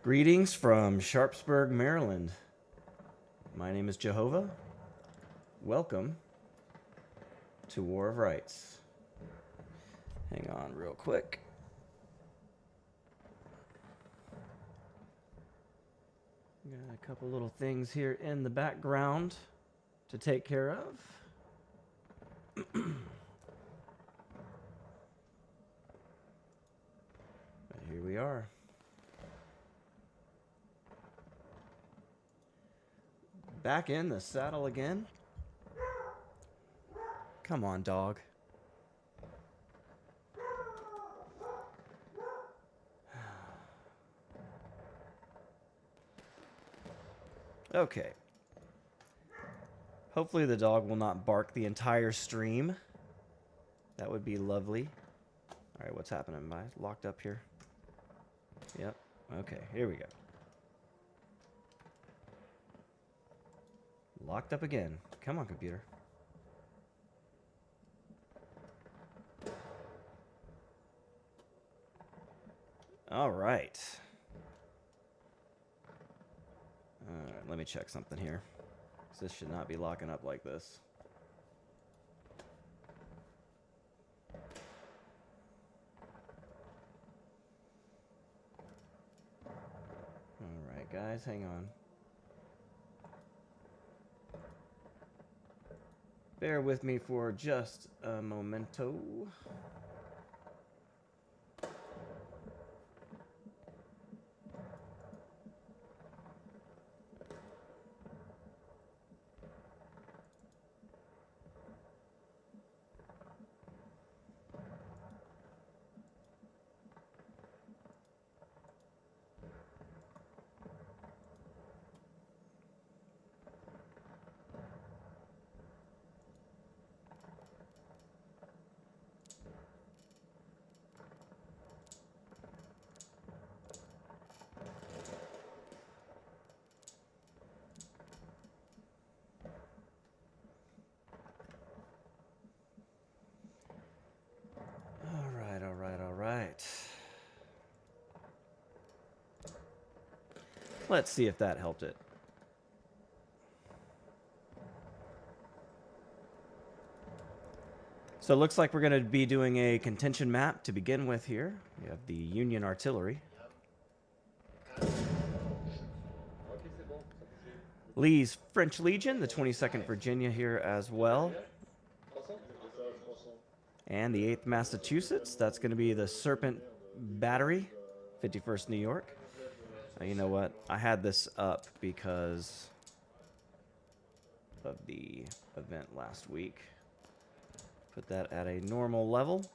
Greetings from Sharpsburg, Maryland. My name is Jehovah. Welcome to War of Rights. Hang on real quick. Got a couple little things here in the background to take care of. But here we are. Back in the saddle again. Come on, dog. Okay. Hopefully the dog will not bark the entire stream. That would be lovely. All right, what's happening? Am I locked up here? Yep. Okay, here we go. Locked up again. Come on, computer. All right. Let me check something here. This should not be locking up like this. All right, guys, hang on. Bear with me for just a momento. Let's see if that helped it. So it looks like we're going to be doing a contention map to begin with here. We have the Union Artillery. Lee's French Legion, the 22nd Virginia here as well. And the 8th Massachusetts, that's going to be the Serpent Battery, 51st New York. You know what? I had this up because of the event last week. Put that at a normal level.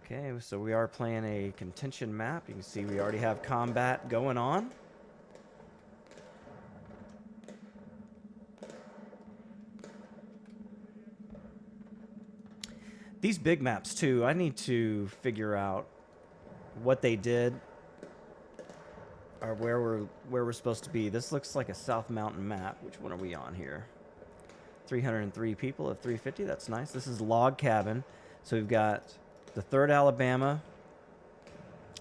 Okay, so we are playing a contention map. You can see we already have combat going on. These big maps too, I need to figure out what they did or where we're supposed to be. This looks like a South Mountain map. Which one are we on here? 303 people of 350. That's nice. This is Log Cabin. So we've got the 3rd Alabama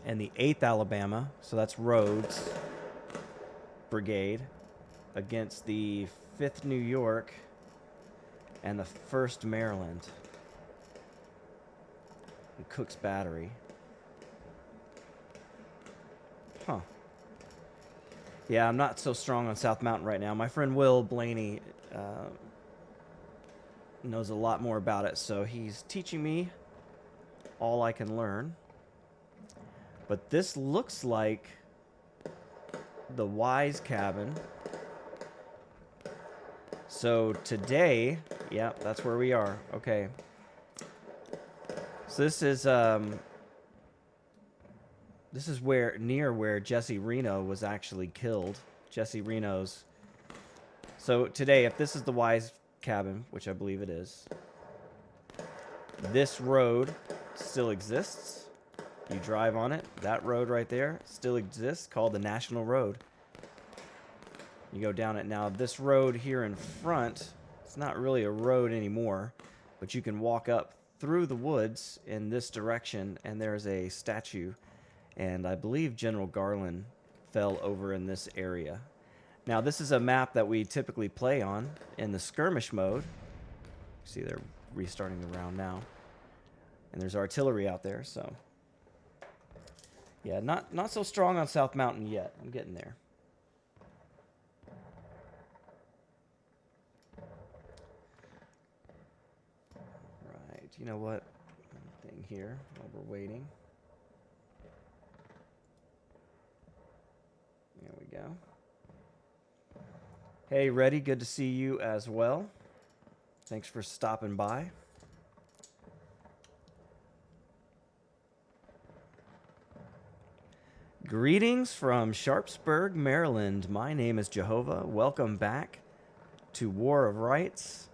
and the 8th Alabama. So that's Rhodes Brigade against the 5th New York and the 1st Maryland and Cook's Battery. Huh. Yeah, I'm not so strong on South Mountain right now. My friend Will Blaney knows a lot more about it, so he's teaching me all I can learn. But this looks like the Wise Cabin. So today, yeah, that's where we are. Okay. So this is near where Jesse Reno was actually killed. Jesse Reno's. So today, if this is the Wise Cabin, which I believe it is, this road still exists. You drive on it. That road right there still exists, called the National Road. You go down it. Now, this road here in front, it's not really a road anymore, but you can walk up through the woods in this direction, and there's a statue And I believe General Garland fell over in this area. Now, this is a map that we typically play on in the skirmish mode. See, they're restarting the round now. And there's artillery out there, so... Yeah, not so strong on South Mountain yet. I'm getting there. Right, you know what? One thing here while we're waiting. There we go. Hey, Reddy, good to see you as well. Thanks for stopping by. Greetings from Sharpsburg, Maryland. My name is Jehovah. Welcome back to War of Rights.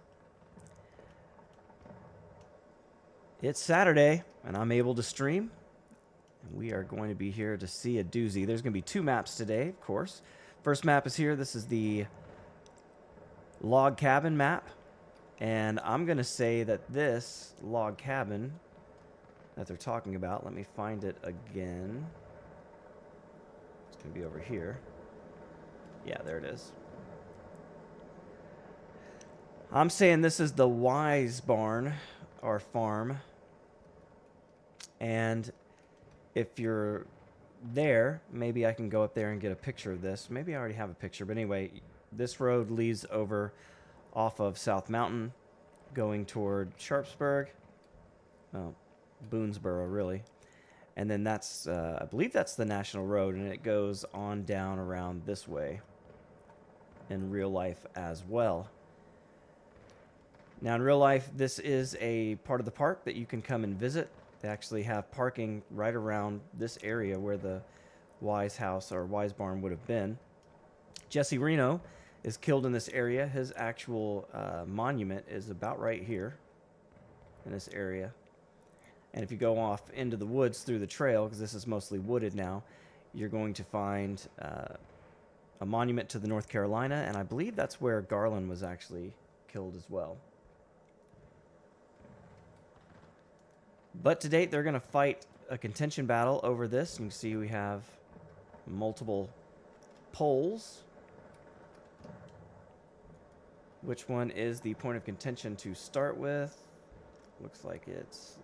It's Saturday, and I'm able to stream. And we are going to be here to see a doozy. There's going to be 2 maps today, of course. First map is here. This is the log cabin map. And I'm going to say that this log cabin that they're talking about, let me find it again. It's going to be over here. Yeah, there it is. I'm saying this is the Wise barn or farm. And if you're there, maybe I can go up there and get a picture of this. Maybe I already have a picture. But anyway, this road leads over off of South Mountain, going toward Sharpsburg, well, Boonesboro, really. And then that's, I believe that's the National Road, and it goes on down around this way in real life as well. Now, in real life, this is a part of the park that you can come and visit. They actually have parking right around this area where the Wise house or Wise barn would have been. Jesse Reno is killed in this area. His actual monument is about right here in this area. And if you go off into the woods through the trail, because this is mostly wooded now, you're going to find a monument to the North Carolina, and I believe that's where Garland was actually killed as well. But to date, they're going to fight a contention battle over this. You can see we have multiple poles. Which one is the point of contention to start with? Looks like it's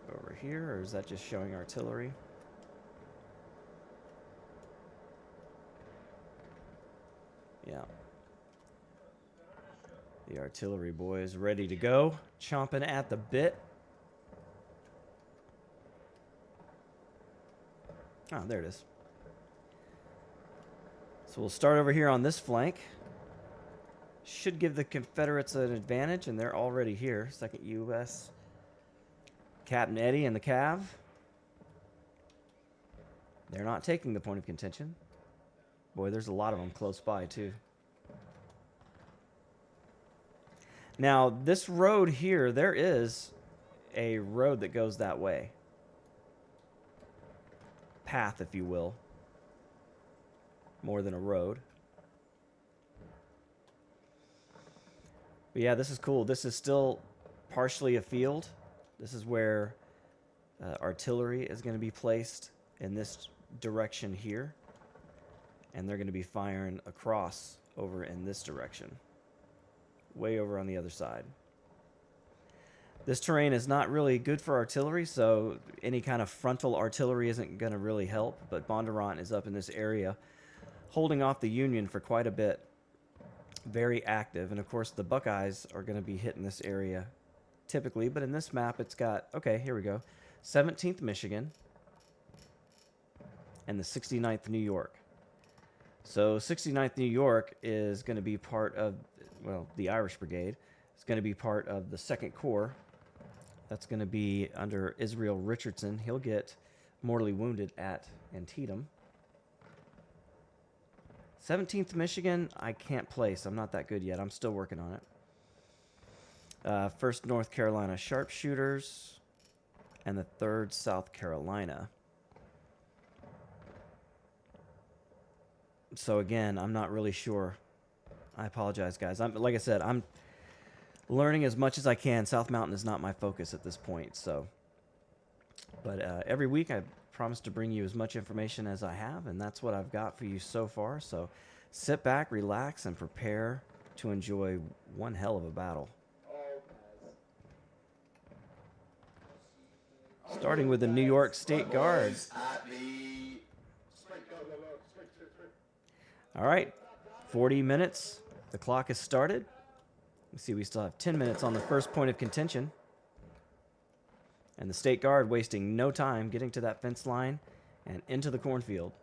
over here, or is that just showing artillery? Yeah. The artillery boys ready to go, chomping at the bit. Oh, there it is. So we'll start over here on this flank. Should give the Confederates an advantage, and they're already here. 2nd U.S. Captain Eddie and the Cav. They're not taking the point of contention. Boy, there's a lot of them close by, too. Now, this road here, there is a road that goes that way. Path, if you will. More than a road. But yeah, this is cool. This is still partially a field. This is where artillery is going to be placed in this direction here. And they're going to be firing across over in this direction. Way over on the other side. This terrain is not really good for artillery, so any kind of frontal artillery isn't going to really help. But Bondurant is up in this area, holding off the Union for quite a bit. Very active, and of course the Buckeyes are going to be hitting this area typically, but in this map it's got, okay, here we go, 17th Michigan and the 69th New York. So 69th New York is going to be part of, well, the Irish Brigade. It's going to be part of the 2nd Corps. That's going to be under Israel Richardson. He'll get mortally wounded at Antietam. 17th Michigan, I can't place. I'm not that good yet. I'm still working on it. 1st North Carolina Sharpshooters and the 3rd South Carolina. So again, I'm not really sure. I apologize, guys. Like I said, I'm learning as much as I can. South Mountain is not my focus at this point. So, but every week I promise to bring you as much information as I have, and that's what I've got for you so far. So sit back, relax, and prepare to enjoy one hell of a battle. Starting with the New York State Guard. All right, 40 minutes. The clock has started. You see we still have 10 minutes on the first point of contention. And the State Guard wasting no time getting to that fence line and into the cornfield.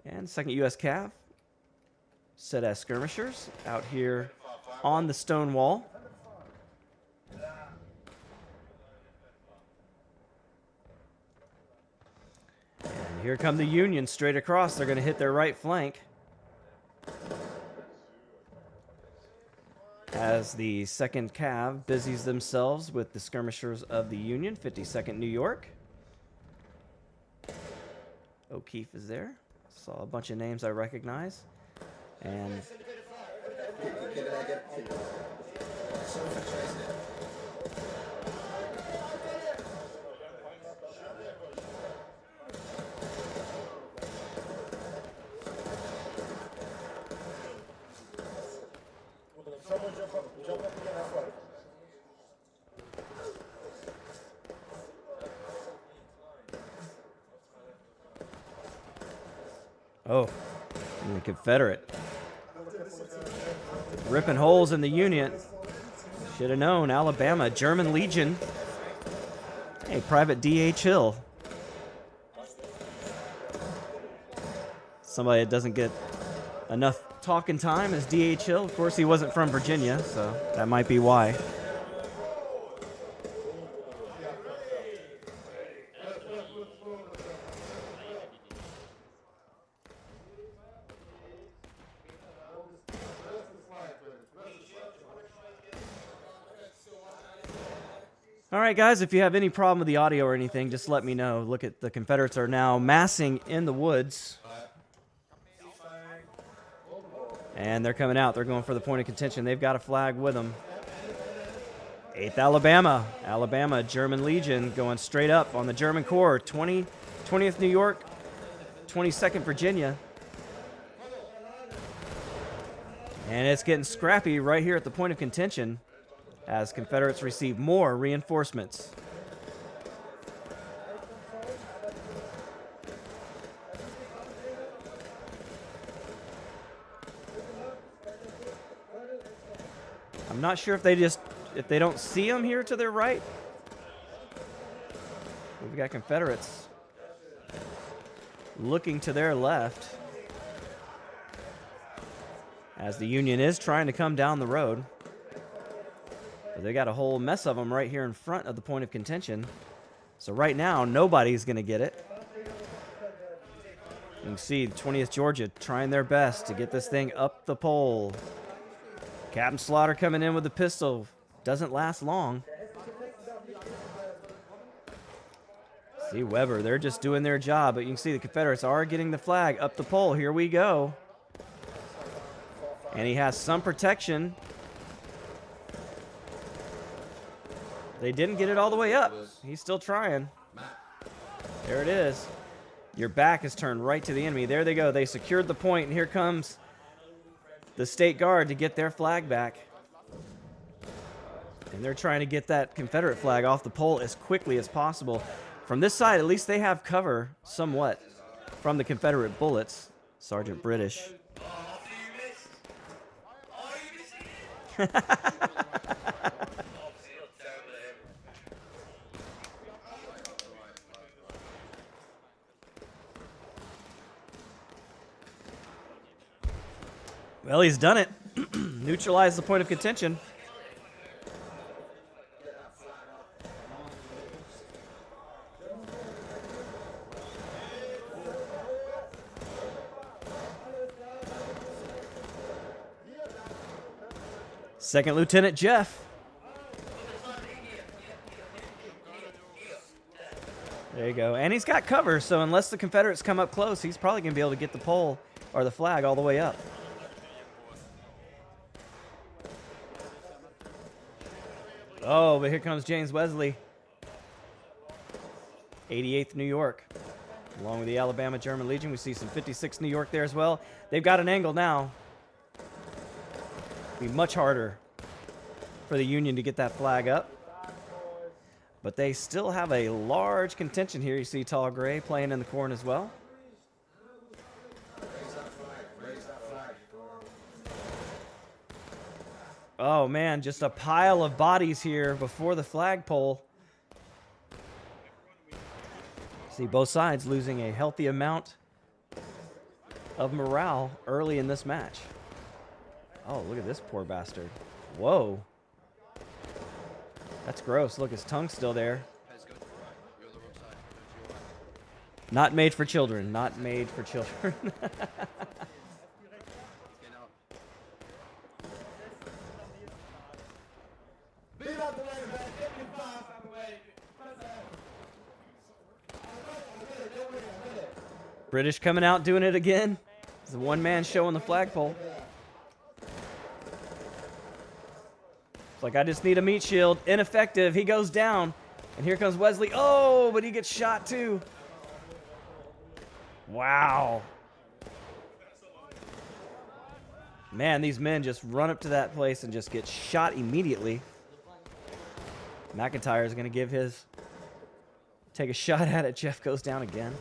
And second U.S. Cav set as skirmishers out here on the stone wall. And here come the Union straight across. They're going to hit their right flank. As the second Cav busies themselves with the skirmishers of the Union, 52nd New York. O'Keefe is there. Saw a bunch of names I recognize. And oh, and the Confederate ripping holes in the Union. Should have known. Alabama, German Legion. Hey, Private D.H. Hill. Somebody that doesn't get enough talking time is D.H. Hill. Of course, he wasn't from Virginia, so that might be why. All right, guys, if you have any problem with the audio or anything, just let me know. Look at the Confederates are now massing in the woods. And they're coming out. They're going for the point of contention. They've got a flag with them. 8th Alabama. Alabama, German Legion going straight up on the German Corps. 20th New York, 22nd Virginia. And it's getting scrappy right here at the point of contention as Confederates receive more reinforcements. I'm not sure if they don't see them here to their right. We've got Confederates looking to their left as the Union is trying to come down the road. But they got a whole mess of them right here in front of the point of contention. So right now, nobody's going to get it. You can see 20th Georgia trying their best to get this thing up the pole. Captain Slaughter coming in with the pistol. Doesn't last long. See Weber, they're just doing their job. But you can see the Confederates are getting the flag up the pole. Here we go. And he has some protection. They didn't get it all the way up. He's still trying. There it is. Your back is turned right to the enemy. There they go. They secured the point, and here comes the State Guard to get their flag back. And they're trying to get that Confederate flag off the pole as quickly as possible. From this side, at least they have cover somewhat from the Confederate bullets. Sergeant British. Well, he's done it. Neutralized the point of contention. Second Lieutenant Jeff. There you go. And he's got cover, so unless the Confederates come up close, he's probably going to be able to get the pole or the flag all the way up. Oh, but here comes James Wesley. 88th New York. Along with the Alabama German Legion, we see some 56th New York there as well. They've got an angle now. Be much harder for the Union to get that flag up. But they still have a large contention here. You see Tall Gray playing in the corn as well. Oh, man, just a pile of bodies here before the flagpole. See both sides losing a healthy amount of morale early in this match. Oh, look at this poor bastard. Whoa. That's gross. Look, his tongue's still there. Not made for children. Not made for children. British coming out doing it again. It's the one-man show on the flagpole. It's like, I just need a meat shield. Ineffective. He goes down. And here comes Wesley. Oh, but he gets shot too. Wow. Man, these men just run up to that place and just get shot immediately. McIntyre is going to give his... Take a shot at it. Jeff goes down again.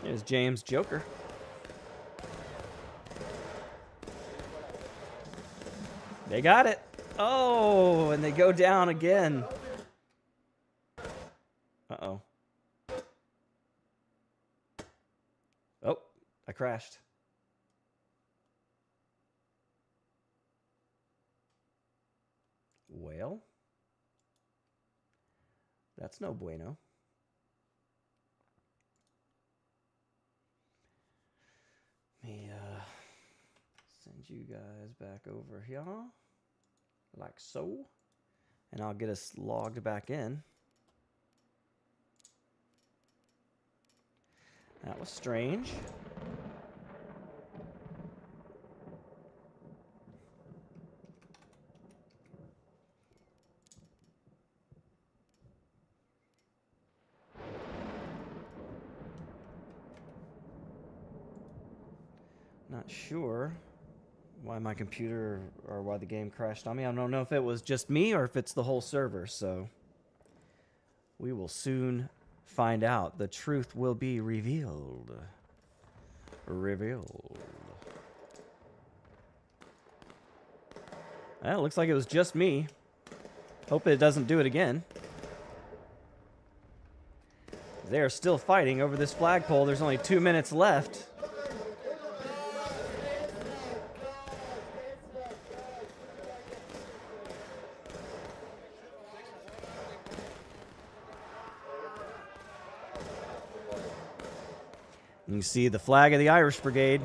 There's James Joker. They got it. Oh, and they go down again. Uh-oh. Oh, I crashed. Well, that's no bueno. Let me send you guys back over here, like so, and I'll get us logged back in. That was strange. Not sure why my computer or why the game crashed on me. I don't know if it was just me or if it's the whole server, so we will soon find out. The truth will be revealed. Revealed. Well, it looks like it was just me. Hope it doesn't do it again. They are still fighting over this flagpole. There's only 2 minutes left. You can see the flag of the Irish Brigade.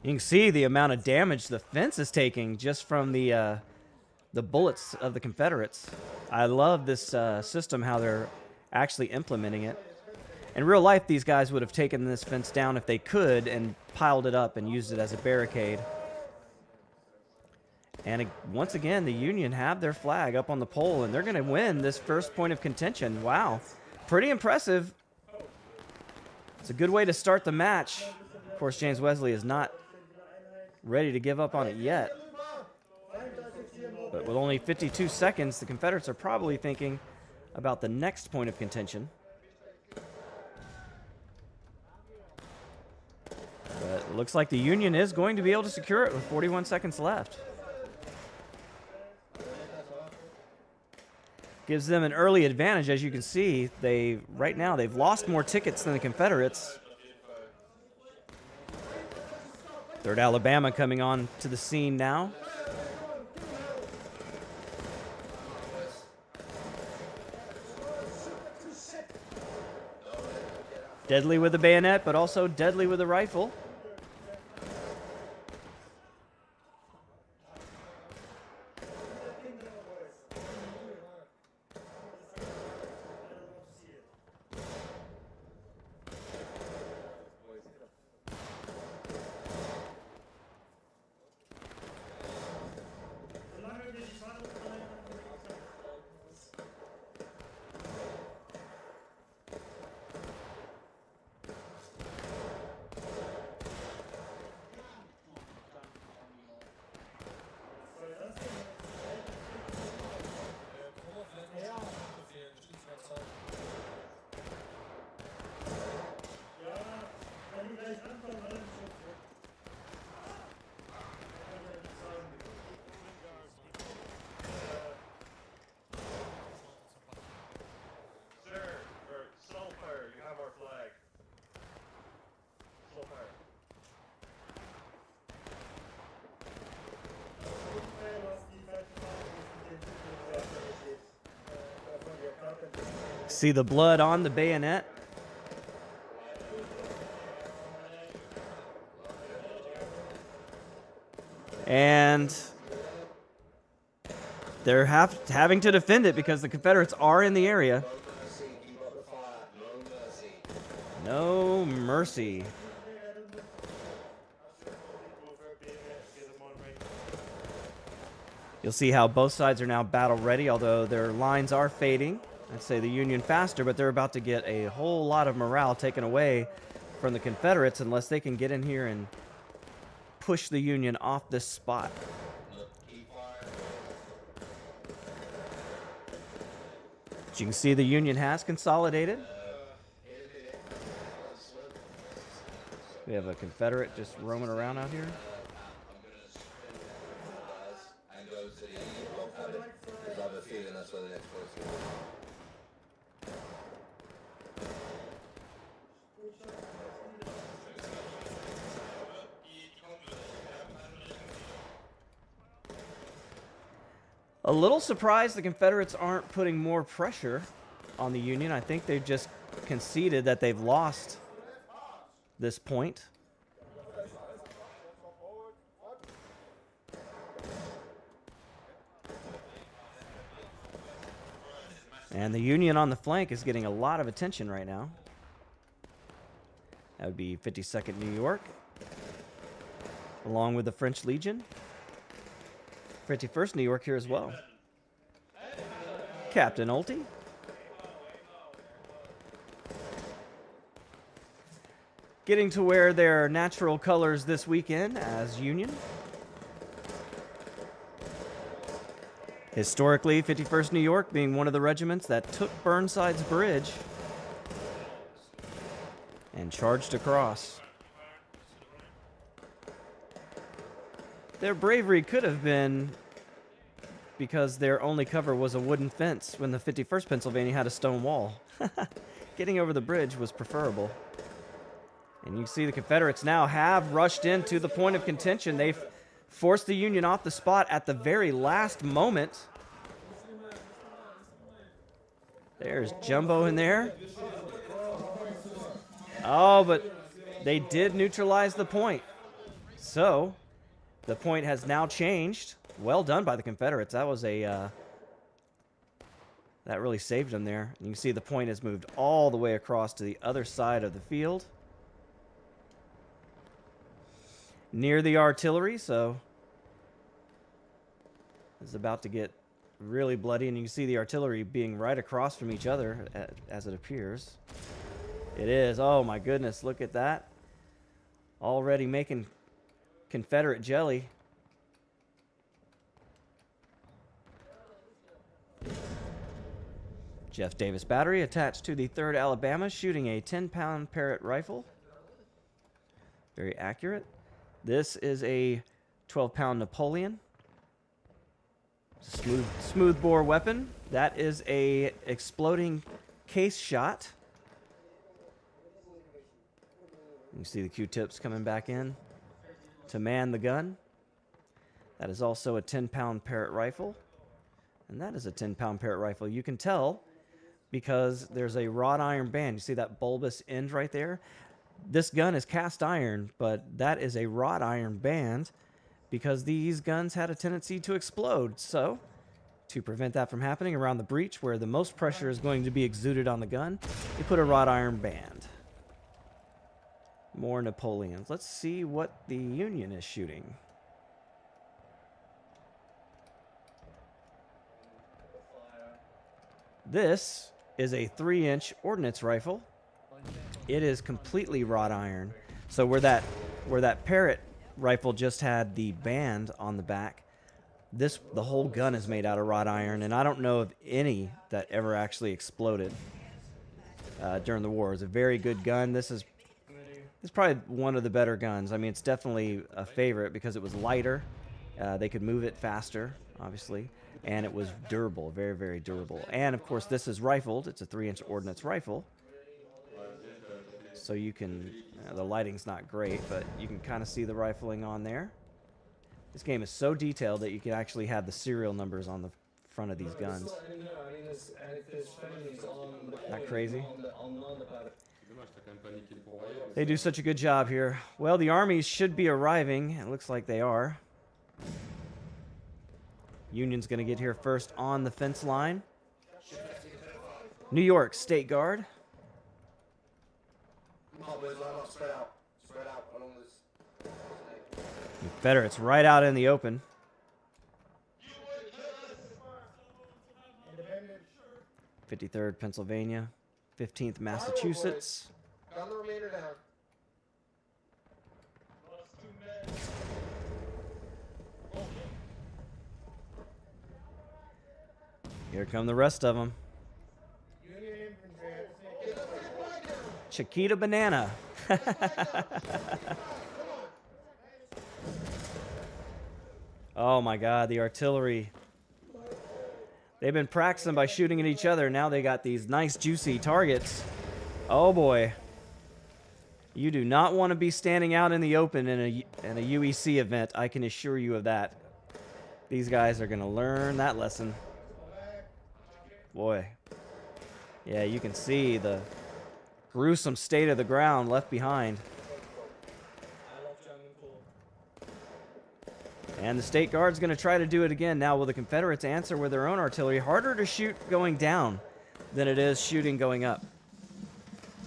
You can see the amount of damage the fence is taking just from the bullets of the Confederates. I love this system, how they're actually implementing it. In real life, these guys would have taken this fence down if they could and piled it up and used it as a barricade. And once again, the Union have their flag up on the pole, and they're going to win this first point of contention. Wow. Pretty impressive. It's a good way to start the match. Of course, James Wesley is not ready to give up on it yet. But with only 52 seconds, the Confederates are probably thinking about the next point of contention. But it looks like the Union is going to be able to secure it with 41 seconds left. Gives them an early advantage. As you can see, right now they've lost more tickets than the Confederates. 3rd Alabama coming on to the scene now. Deadly with the bayonet, but also deadly with the rifle. See the blood on the bayonet? And they're having to defend it because the Confederates are in the area. No mercy. You'll see how both sides are now battle ready, although their lines are fading. I'd say the Union faster, but they're about to get a whole lot of morale taken away from the Confederates unless they can get in here and push the Union off this spot. As you can see, the Union has consolidated. We have a Confederate just roaming around out here. A little surprised the Confederates aren't putting more pressure on the Union. I think they've just conceded that they've lost this point. And the Union on the flank is getting a lot of attention right now. That would be 52nd New York, along with the French Legion. 51st New York here as well. Captain Olty. Getting to wear their natural colors this weekend as Union. Historically, 51st New York being one of the regiments that took Burnside's bridge and charged across. Their bravery could have been because their only cover was a wooden fence when the 51st Pennsylvania had a stone wall. Getting over the bridge was preferable. And you see the Confederates now have rushed into the point of contention. They've forced the Union off the spot at the very last moment. There's Jumbo in there. Oh, but they did neutralize the point. So the point has now changed. Well done by the Confederates. That was that really saved them there. You can see the point has moved all the way across to the other side of the field, near the artillery. So it's about to get really bloody, and you can see the artillery being right across from each other as it appears. It is. Oh my goodness, look at that. Already making Confederate jelly. Jeff Davis battery attached to the 3rd Alabama, shooting a 10-pound Parrott rifle. Very accurate. This is a 12-pound Napoleon. Smooth bore weapon. That is a exploding case shot. You see the Q-tips coming back in to man the gun. That is also a 10-pound Parrott rifle. And that is a 10-pound Parrott rifle. You can tell because there's a wrought iron band. You see that bulbous end right there? This gun is cast iron, but that is a wrought iron band because these guns had a tendency to explode. So, to prevent that from happening around the breech where the most pressure is going to be exuded on the gun, you put a wrought iron band. More Napoleons. Let's see what the Union is shooting. This is a 3-inch ordnance rifle. It is completely wrought iron. So where that Parrott rifle just had the band on the back, the whole gun is made out of wrought iron, and I don't know of any that ever actually exploded during the war. It's a very good gun. This is probably one of the better guns. I mean, it's definitely a favorite because it was lighter. They could move it faster, obviously, and it was durable, very, very durable. And, of course, this is rifled. It's a 3-inch ordnance rifle. So you can, the lighting's not great, but you can kind of see the rifling on there. This game is so detailed that you can actually have the serial numbers on the front of these guns. Not crazy? They do such a good job here. Well, the armies should be arriving. It looks like they are. Union's going to get here first on the fence line. New York State Guard. Confederates right out in the open. 53rd Pennsylvania, 15th Massachusetts. Here come the rest of them. Chiquita Banana. Oh my God, the artillery. They've been practicing by shooting at each other. Now they got these nice juicy targets. Oh boy. You do not want to be standing out in the open in a UEC event. I can assure you of that. These guys are going to learn that lesson. Boy. Yeah, you can see the gruesome state of the ground left behind. And the State Guard's going to try to do it again. Now, will the Confederates answer with their own artillery? Harder to shoot going down than it is shooting going up.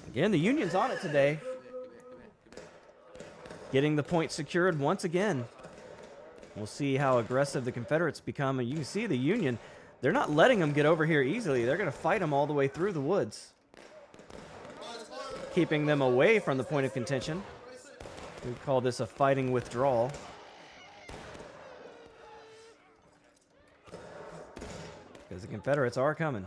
Again, the Union's on it today. Getting the point secured once again. We'll see how aggressive the Confederates become. And you can see the Union, they're not letting them get over here easily. They're going to fight them all the way through the woods, keeping them away from the point of contention. We call this a fighting withdrawal. Because the Confederates are coming.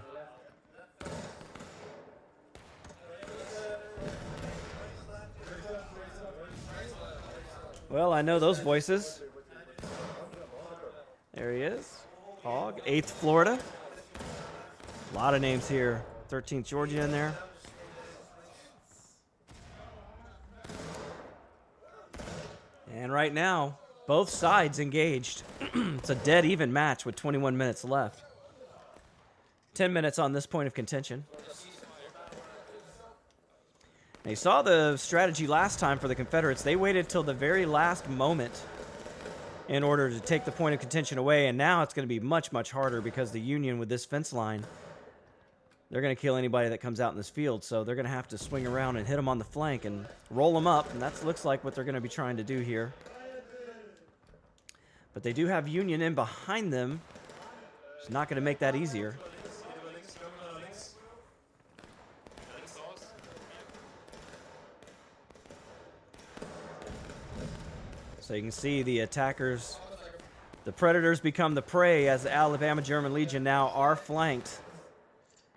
Well, I know those voices. There he is. Hogg, 8th Florida. A lot of names here. 13th Georgia in there. And right now, both sides engaged. It's a dead even match with 21 minutes left. 10 minutes on this point of contention. Now, you saw the strategy last time for the Confederates. They waited till the very last moment in order to take the point of contention away, and now it's going to be much, much harder because the Union with this fence line, they're going to kill anybody that comes out in this field, so they're going to have to swing around and hit them on the flank and roll them up, and that looks like what they're going to be trying to do here. But they do have Union in behind them. It's not going to make that easier. So you can see the attackers, the predators become the prey as the Alabama German Legion now are flanked.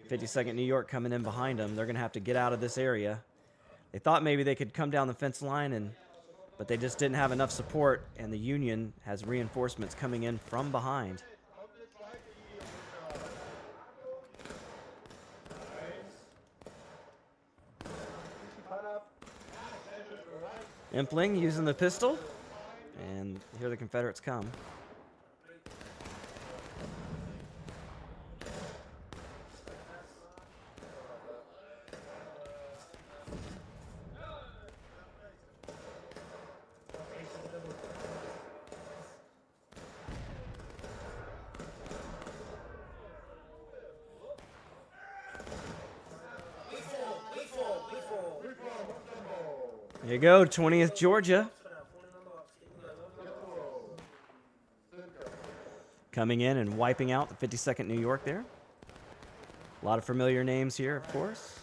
52nd New York coming in behind them. They're going to have to get out of this area. They thought maybe they could come down the fence line, but they just didn't have enough support, and the Union has reinforcements coming in from behind. Empling using the pistol. And here the Confederates come. There you go, 20th Georgia. Coming in and wiping out the 52nd New York there. A lot of familiar names here, of course.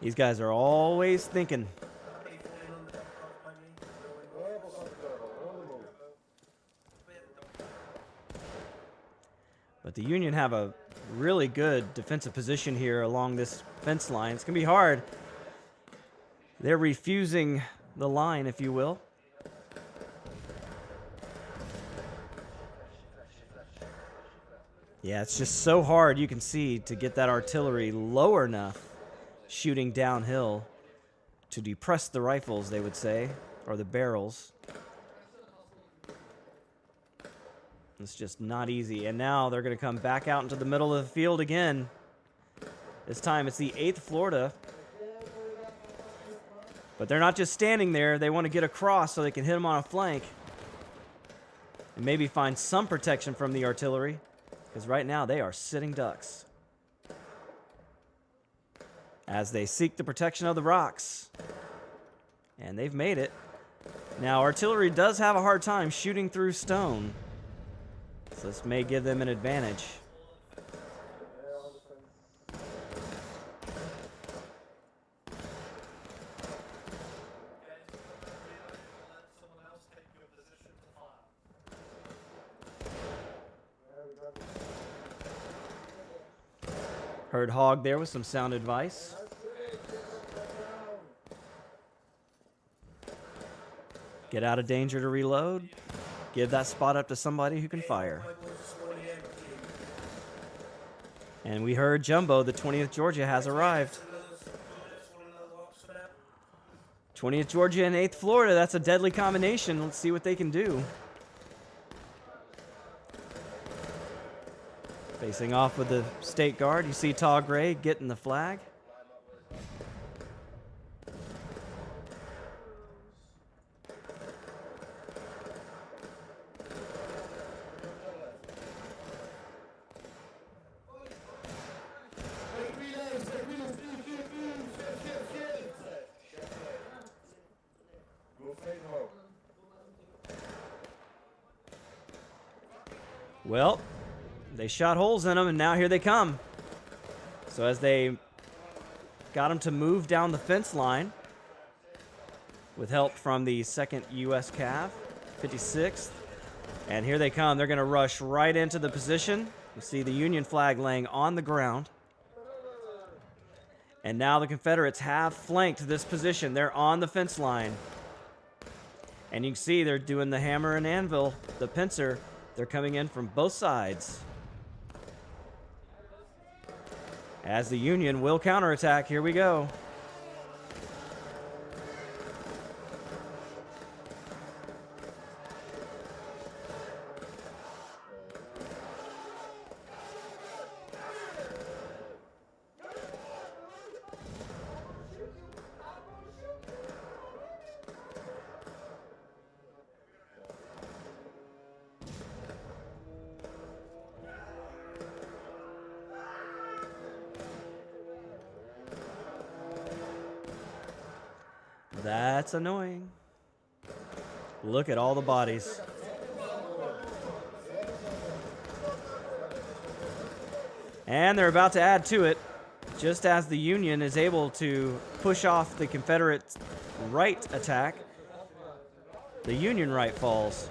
These guys are always thinking. But the Union have a really good defensive position here along this fence line. It's going to be hard. They're refusing the line, if you will. Yeah, it's just so hard, you can see, to get that artillery lower enough shooting downhill to depress the rifles, they would say, or the barrels. It's just not easy. And now they're going to come back out into the middle of the field again. This time it's the 8th Florida. But they're not just standing there. They want to get across so they can hit them on a flank. And maybe find some protection from the artillery. Because right now they are sitting ducks. As they seek the protection of the rocks. And they've made it. Now artillery does have a hard time shooting through stone. So this may give them an advantage. Heard Hog there with some sound advice. Get out of danger to reload. Give that spot up to somebody who can fire. And we heard Jumbo, the 20th Georgia has arrived. 20th Georgia and 8th Florida, that's a deadly combination. Let's see what they can do. Facing off with the State Guard, you see Tall Gray getting the flag. Well, they shot holes in them, and now here they come. So as they got them to move down the fence line with help from the 2nd U.S. Cav, 56th, and here they come. They're going to rush right into the position. You see the Union flag laying on the ground. And now the Confederates have flanked this position. They're on the fence line. And you can see they're doing the hammer and anvil, the pincer. They're coming in from both sides. As the Union will counterattack, here we go. That's annoying. Look at all the bodies. And they're about to add to it, just as the Union is able to push off the Confederate right attack. The Union right falls.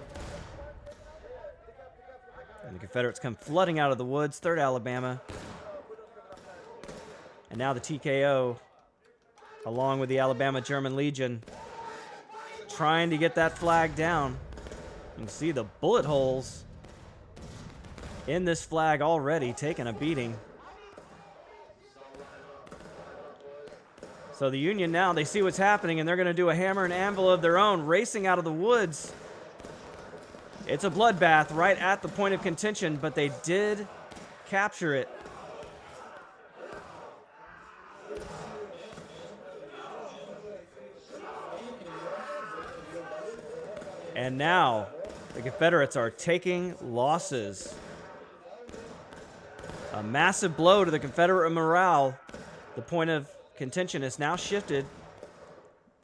And the Confederates come flooding out of the woods, 3rd Alabama. And now the TKO, along with the Alabama German Legion, trying to get that flag down. You can see the bullet holes in this flag already taking a beating. So the Union now, they see what's happening, and they're going to do a hammer and anvil of their own, racing out of the woods. It's a bloodbath right at the point of contention, but they did capture it. And now the Confederates are taking losses. A massive blow to the Confederate morale. The point of contention is now shifted,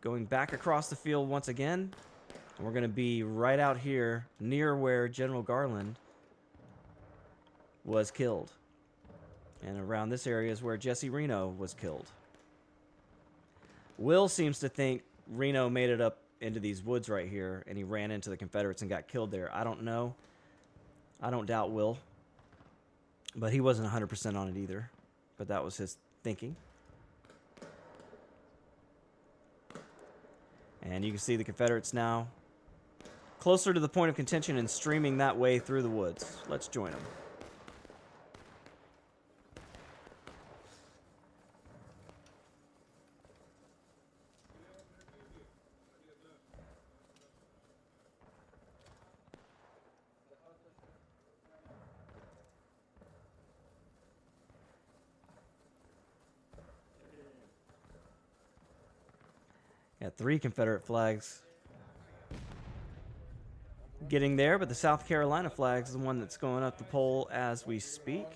going back across the field once again. And we're going to be right out here near where General Garland was killed. And around this area is where Jesse Reno was killed. Will seems to think Reno made it up into these woods right here, and he ran into the Confederates and got killed there. I don't know. I don't doubt Will. But he wasn't 100% on it either. But that was his thinking. And you can see the Confederates now closer to the point of contention and streaming that way through the woods. Let's join them. Got 3 Confederate flags getting there, but the South Carolina flag is the one that's going up the pole as we speak.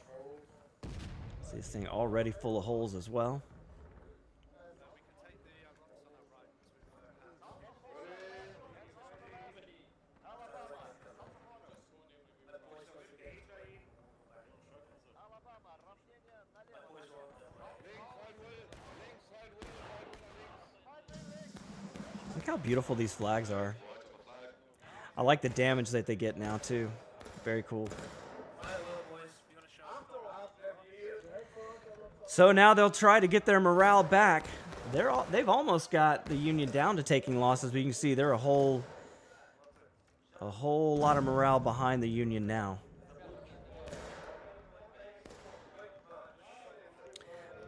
See this thing already full of holes as well. Look how beautiful these flags are. I like the damage that they get now, too. Very cool. So now they'll try to get their morale back. They've almost got the Union down to taking losses, but you can see they're a whole lot of morale behind the Union now.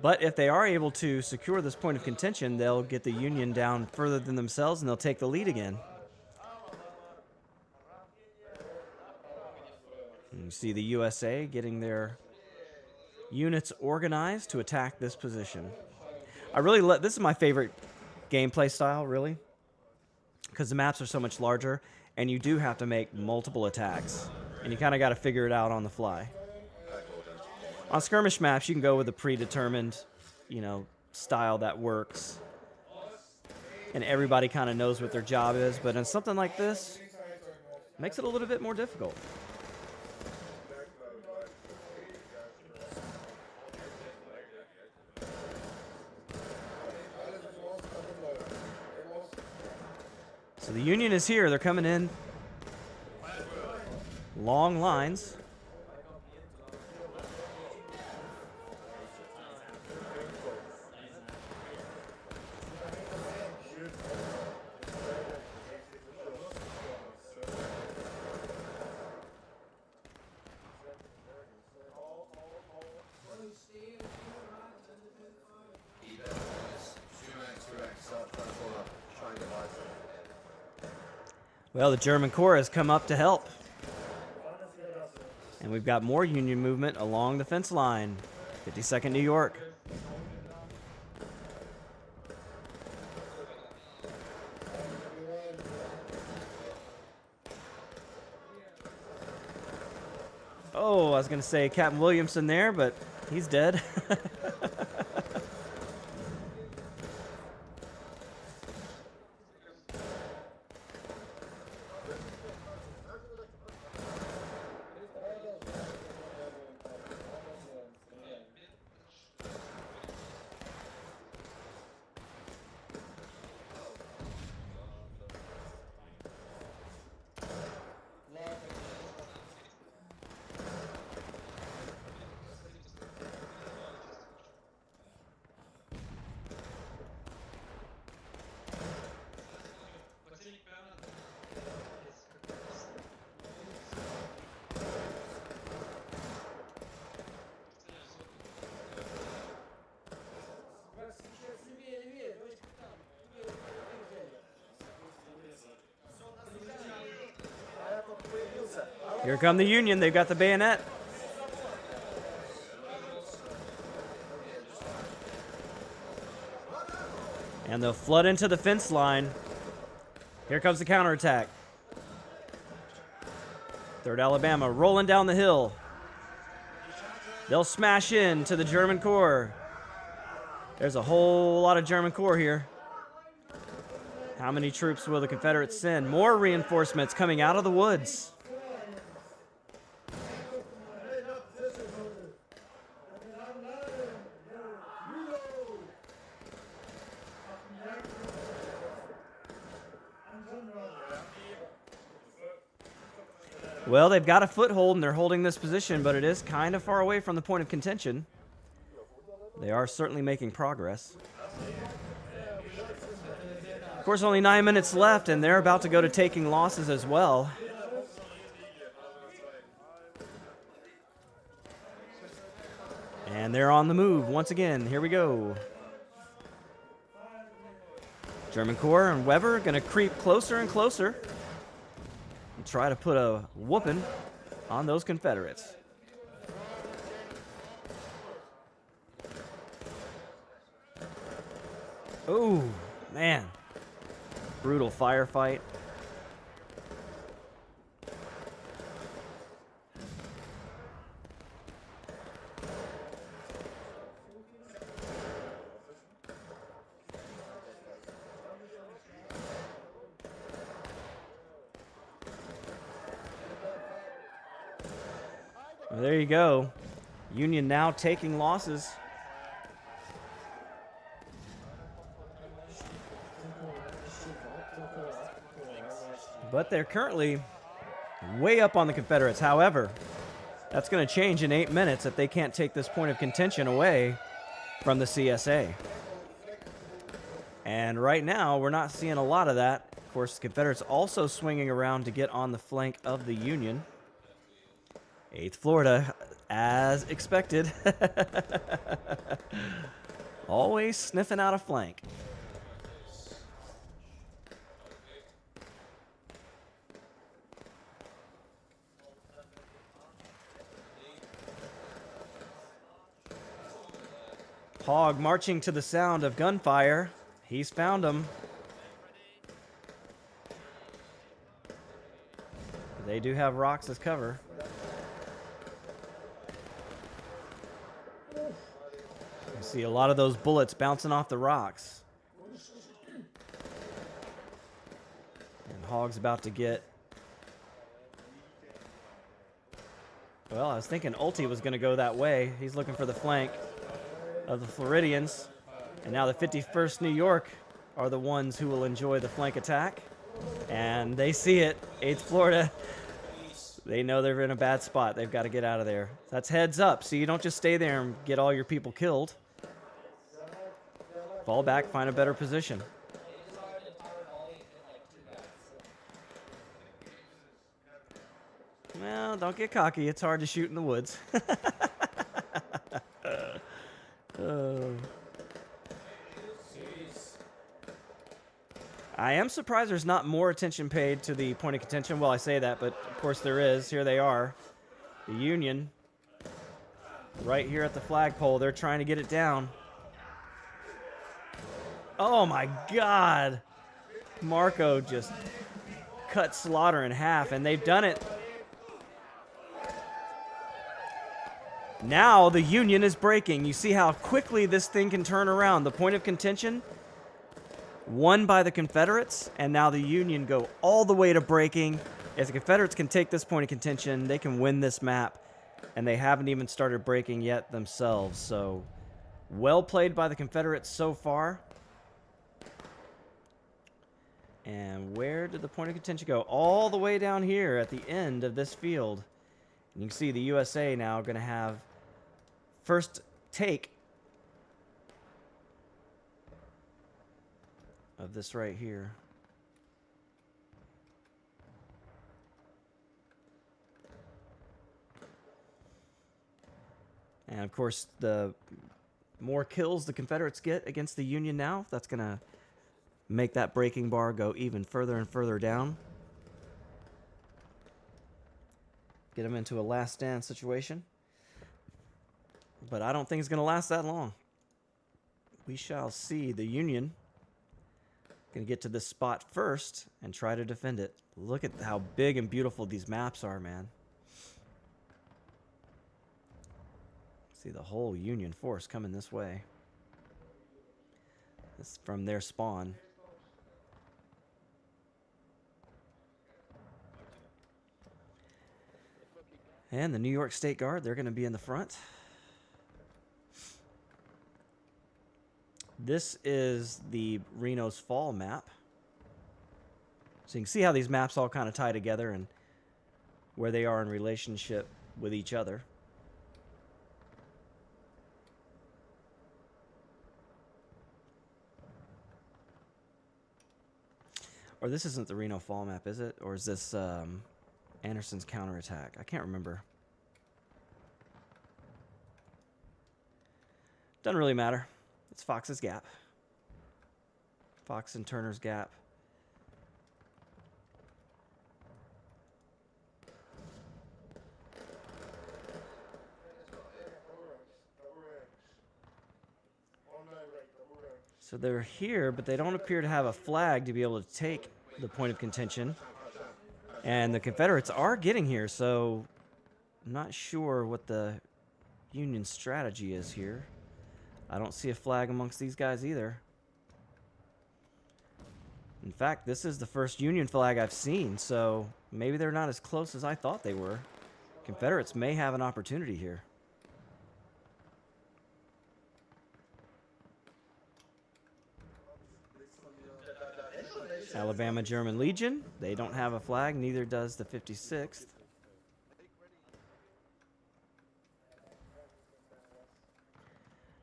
But if they are able to secure this point of contention, they'll get the Union down further than themselves, and they'll take the lead again. And you see the USA getting their units organized to attack this position. This is my favorite gameplay style, really, because the maps are so much larger, and you do have to make multiple attacks, and you kind of got to figure it out on the fly. On skirmish maps, you can go with a predetermined, style that works, and everybody kind of knows what their job is. But in something like this, it makes it a little bit more difficult. So the Union is here. They're coming in. Long lines. Well, the German Corps has come up to help. And we've got more Union movement along the fence line. 52nd New York. Oh, I was going to say Captain Williamson there, but he's dead. Here come the Union. They've got the bayonet. And they'll flood into the fence line. Here comes the counterattack. 3rd Alabama rolling down the hill. They'll smash into the German corps. There's a whole lot of German corps here. How many troops will the Confederates send? More reinforcements coming out of the woods. Well, they've got a foothold and they're holding this position, but it is kind of far away from the point of contention. They are certainly making progress. Of course, only 9 minutes left, and they're about to go to taking losses as well. And they're on the move once again. Here we go. German Corps and Weber going to creep closer and closer and try to put a whooping on those Confederates. Oh, man. Brutal firefight. Well, there you go. Union now taking losses. But they're currently way up on the Confederates. However, that's going to change in 8 minutes if they can't take this point of contention away from the CSA. And right now, we're not seeing a lot of that. Of course, the Confederates also swinging around to get on the flank of the Union. 8th Florida, as expected. Always sniffing out a flank. Hogg marching to the sound of gunfire. He's found them. They do have rocks as cover. You see a lot of those bullets bouncing off the rocks. And Hogg's about to get... Well, I was thinking Ulti was going to go that way. He's looking for the flank of the Floridians, and now the 51st New York are the ones who will enjoy the flank attack, and they see it. 8th Florida, they know they're in a bad spot. They've got to get out of there. That's heads up, so you don't just stay there and get all your people killed. Fall back, find a better position. Well, don't get cocky. It's hard to shoot in the woods. I am surprised there's not more attention paid to the point of contention. Well, I say that, but of course there is. Here they are. The Union. Right here at the flagpole. They're trying to get it down. Oh my God. Marco just cut Slaughter in half, and they've done it. Now the Union is breaking. You see how quickly this thing can turn around. The point of contention won by the Confederates, and now the Union go all the way to breaking. If the Confederates can take this point of contention, they can win this map, and they haven't even started breaking yet themselves. So well played by the Confederates so far. And where did the point of contention go? All the way down here at the end of this field. And you can see the USA now going to have first take of this right here. And of course, the more kills the Confederates get against the Union now, that's going to make that breaking bar go even further and further down. Get them into a last stand situation. But I don't think it's going to last that long. We shall see. The Union going to get to this spot first and try to defend it. Look at how big and beautiful these maps are, man. See the whole Union force coming this way. This is from their spawn. And the New York State Guard, they're going to be in the front. This is the Reno's Fall map. So you can see how these maps all kind of tie together and where they are in relationship with each other. Or this isn't the Reno Fall map, is it? Or is this Anderson's counterattack? I can't remember. Doesn't really matter. It's Fox's Gap. Fox and Turner's Gap. So they're here, but they don't appear to have a flag to be able to take the point of contention. And the Confederates are getting here, so I'm not sure what the Union strategy is here. I don't see a flag amongst these guys either. In fact, this is the first Union flag I've seen, so maybe they're not as close as I thought they were. Confederates may have an opportunity here. Alabama German Legion, they don't have a flag, neither does the 56th.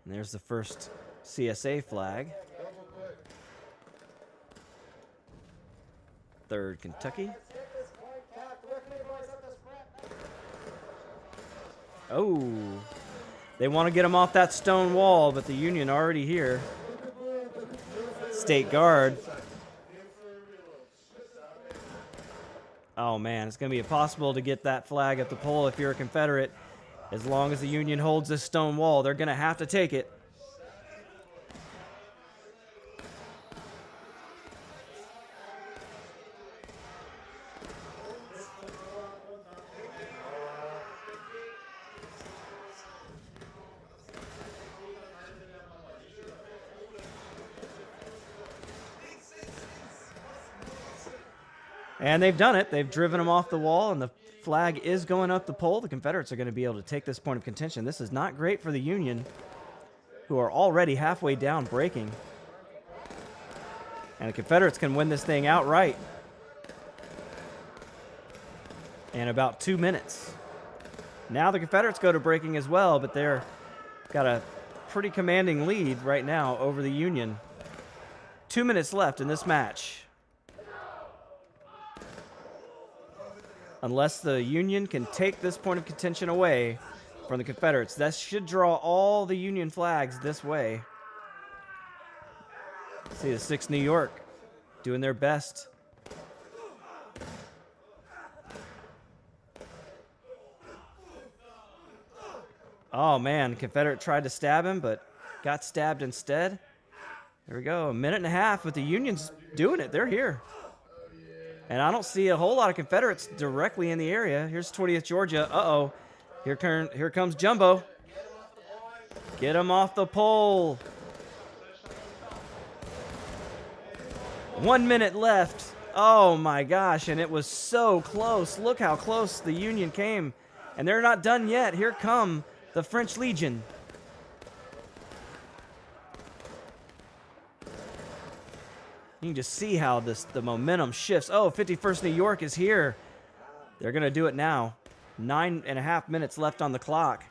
And there's the first CSA flag. 3rd Kentucky. Oh, they want to get them off that stone wall, but the Union already here. State Guard. Oh man, it's going to be impossible to get that flag at the pole if you're a Confederate. As long as the Union holds this stone wall, they're going to have to take it. And they've done it. They've driven them off the wall, and the flag is going up the pole. The Confederates are going to be able to take this point of contention. This is not great for the Union, who are already halfway down breaking. And the Confederates can win this thing outright in about 2 minutes. Now the Confederates go to breaking as well, but they're got a pretty commanding lead right now over the Union. 2 minutes left in this match. Unless the Union can take this point of contention away from the Confederates. That should draw all the Union flags this way. See the 6th New York doing their best. Oh man, Confederate tried to stab him, but got stabbed instead. There we go, 1.5 minutes, but the Union's doing it. They're here. And I don't see a whole lot of Confederates directly in the area. Here's 20th Georgia. Uh-oh. Here comes Jumbo. Get him off the pole. 1 minute left. Oh, my gosh. And it was so close. Look how close the Union came. And they're not done yet. Here come the French Legion. You can just see how the momentum shifts. Oh, 51st New York is here. They're going to do it now. 9.5 minutes left on the clock.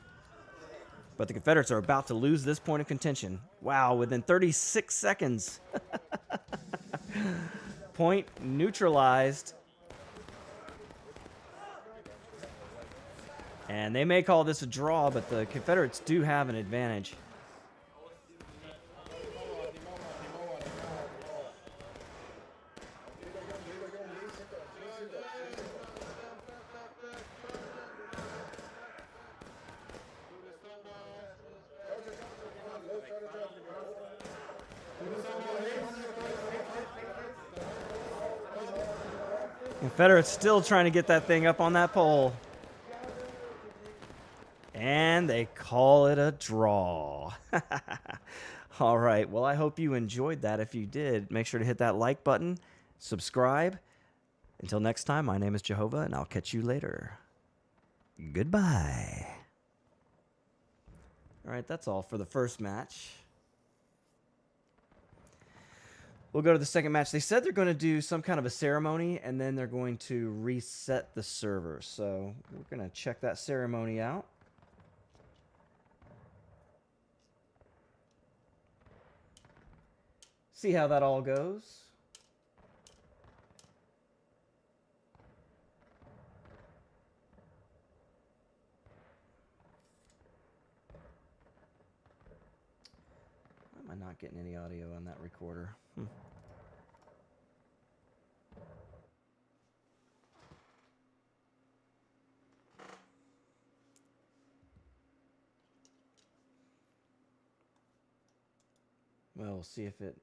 But the Confederates are about to lose this point of contention. Wow, within 36 seconds. Point neutralized. And they may call this a draw, but the Confederates do have an advantage. Confederates still trying to get that thing up on that pole. And they call it a draw. All right. Well, I hope you enjoyed that. If you did, make sure to hit that like button, subscribe. Until next time, my name is Jehovah, and I'll catch you later. Goodbye. All right, that's all for the first match. We'll go to the second match. They said they're going to do some kind of a ceremony, and then they're going to reset the server. So we're going to check that ceremony out. See how that all goes. Why am I not getting any audio on that recorder? Well, we'll see if it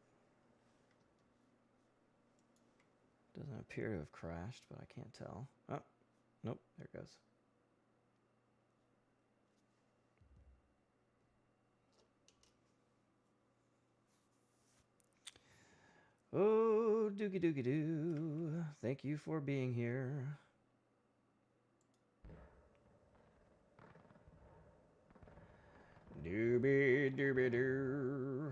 doesn't appear to have crashed, but I can't tell. Oh, nope, there it goes. Oh, doogie doogie doo. Thank you for being here. Doobie doobie doo.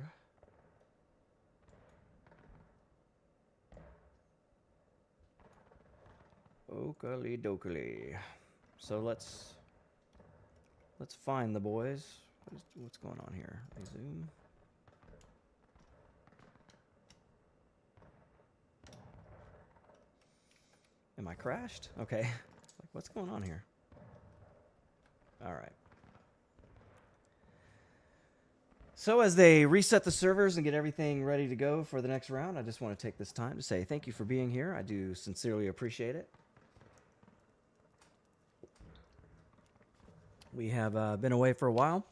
Oakley dokley. So let's find the boys. What's going on here? Resume. Am I crashed? Okay. Like, what's going on here? All right. So as they reset the servers and get everything ready to go for the next round, I just want to take this time to say thank you for being here. I do sincerely appreciate it. We have been away for a while,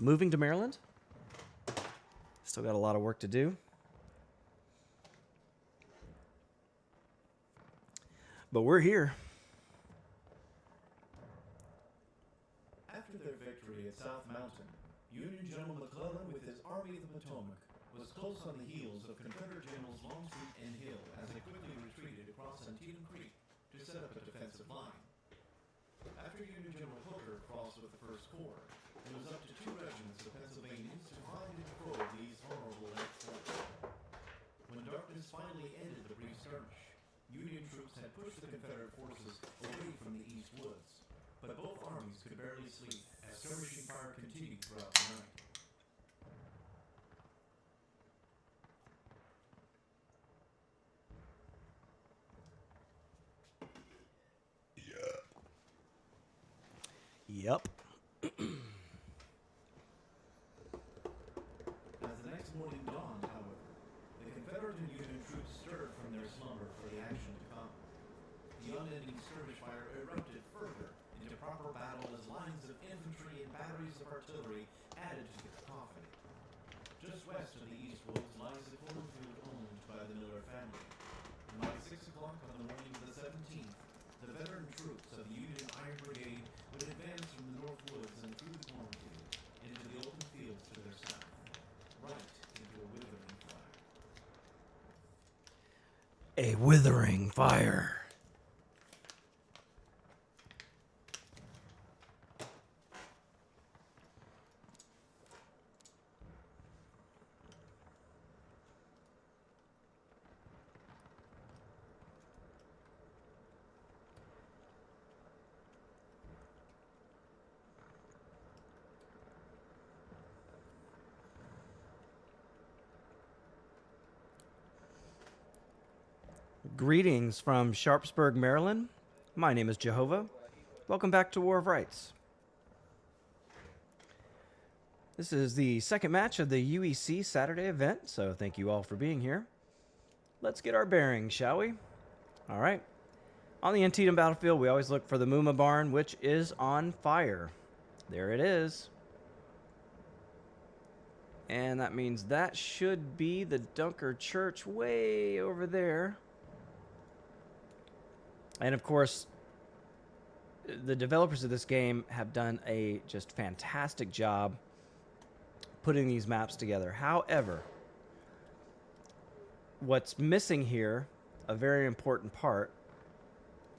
moving to Maryland. Still got a lot of work to do. But we're here. After their victory at South Mountain, Union General McClellan with his Army of the Potomac was close on the heels of Confederate Generals Longstreet and Hill as they quickly retreated across Antietam Creek to set up a defensive line. After Union General Hooker crossed with the First Corps, it was up to 2 regiments of Pennsylvanians to find and probe these vulnerable left flanks. When darkness finally ended the brief skirmish, Union troops had pushed the Confederate forces away from the east woods, but both armies could barely sleep as skirmishing fire continued throughout the night. Yep. As the next morning dawned, however, the Confederate and Union troops stirred from their slumber for the action to come. The unending skirmish fire erupted further into proper battle as lines of infantry and batteries of artillery added to the cacophony. Just west of the East Woods lies the cornfield owned by the Miller family. And by 6 o'clock on the morning of the 17th, the veteran troops of the Union Iron Brigade would advance from the North Woods and through the cornfield into the open fields to their south, right into a withering fire. A withering fire. Greetings from Sharpsburg, Maryland. My name is Jehovah. Welcome back to War of Rights. This is the second match of the UEC Saturday event, so thank you all for being here. Let's get our bearings, shall we? All right. On the Antietam battlefield, we always look for the Muma Barn, which is on fire. There it is. And that means that should be the Dunker Church way over there. And of course, the developers of this game have done a just fantastic job putting these maps together. However, what's missing here, a very important part,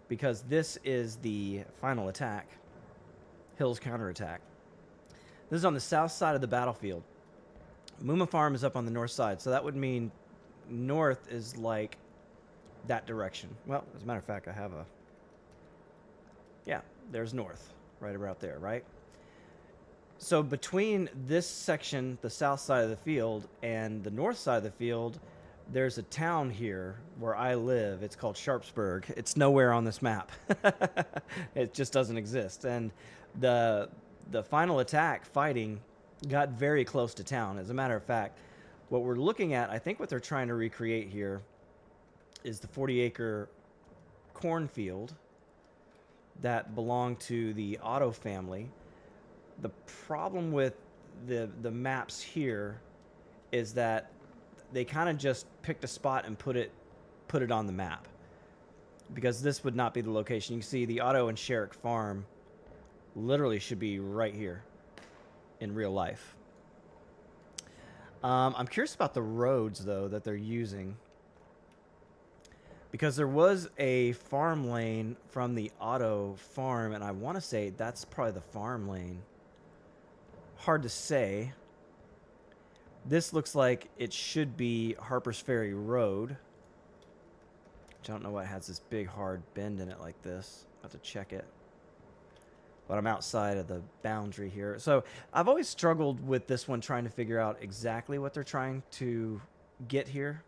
because this is the final attack, Hill's counterattack. This is on the south side of the battlefield. Muma Farm is up on the north side, so that would mean north is like that direction. Well, as a matter of fact, I have a... Yeah, there's north, right about there, right? So between this section, the south side of the field, and the north side of the field, there's a town here where I live. It's called Sharpsburg. It's nowhere on this map. It just doesn't exist. And the final attack fighting got very close to town. As a matter of fact, what we're looking at, I think what they're trying to recreate here is the 40-acre cornfield that belonged to the Otto family. The problem with the maps here is that they kind of just picked a spot and put it on the map, because this would not be the location. You can see the Otto and Sherrick farm literally should be right here in real life. I'm curious about the roads, though, that they're using, because there was a farm lane from the Otto farm, and I want to say that's probably the farm lane. Hard to say. This looks like it should be Harper's Ferry Road, which I don't know why it has this big hard bend in it like this. I'll have to check it. But I'm outside of the boundary here. So I've always struggled with this one, trying to figure out exactly what they're trying to get here.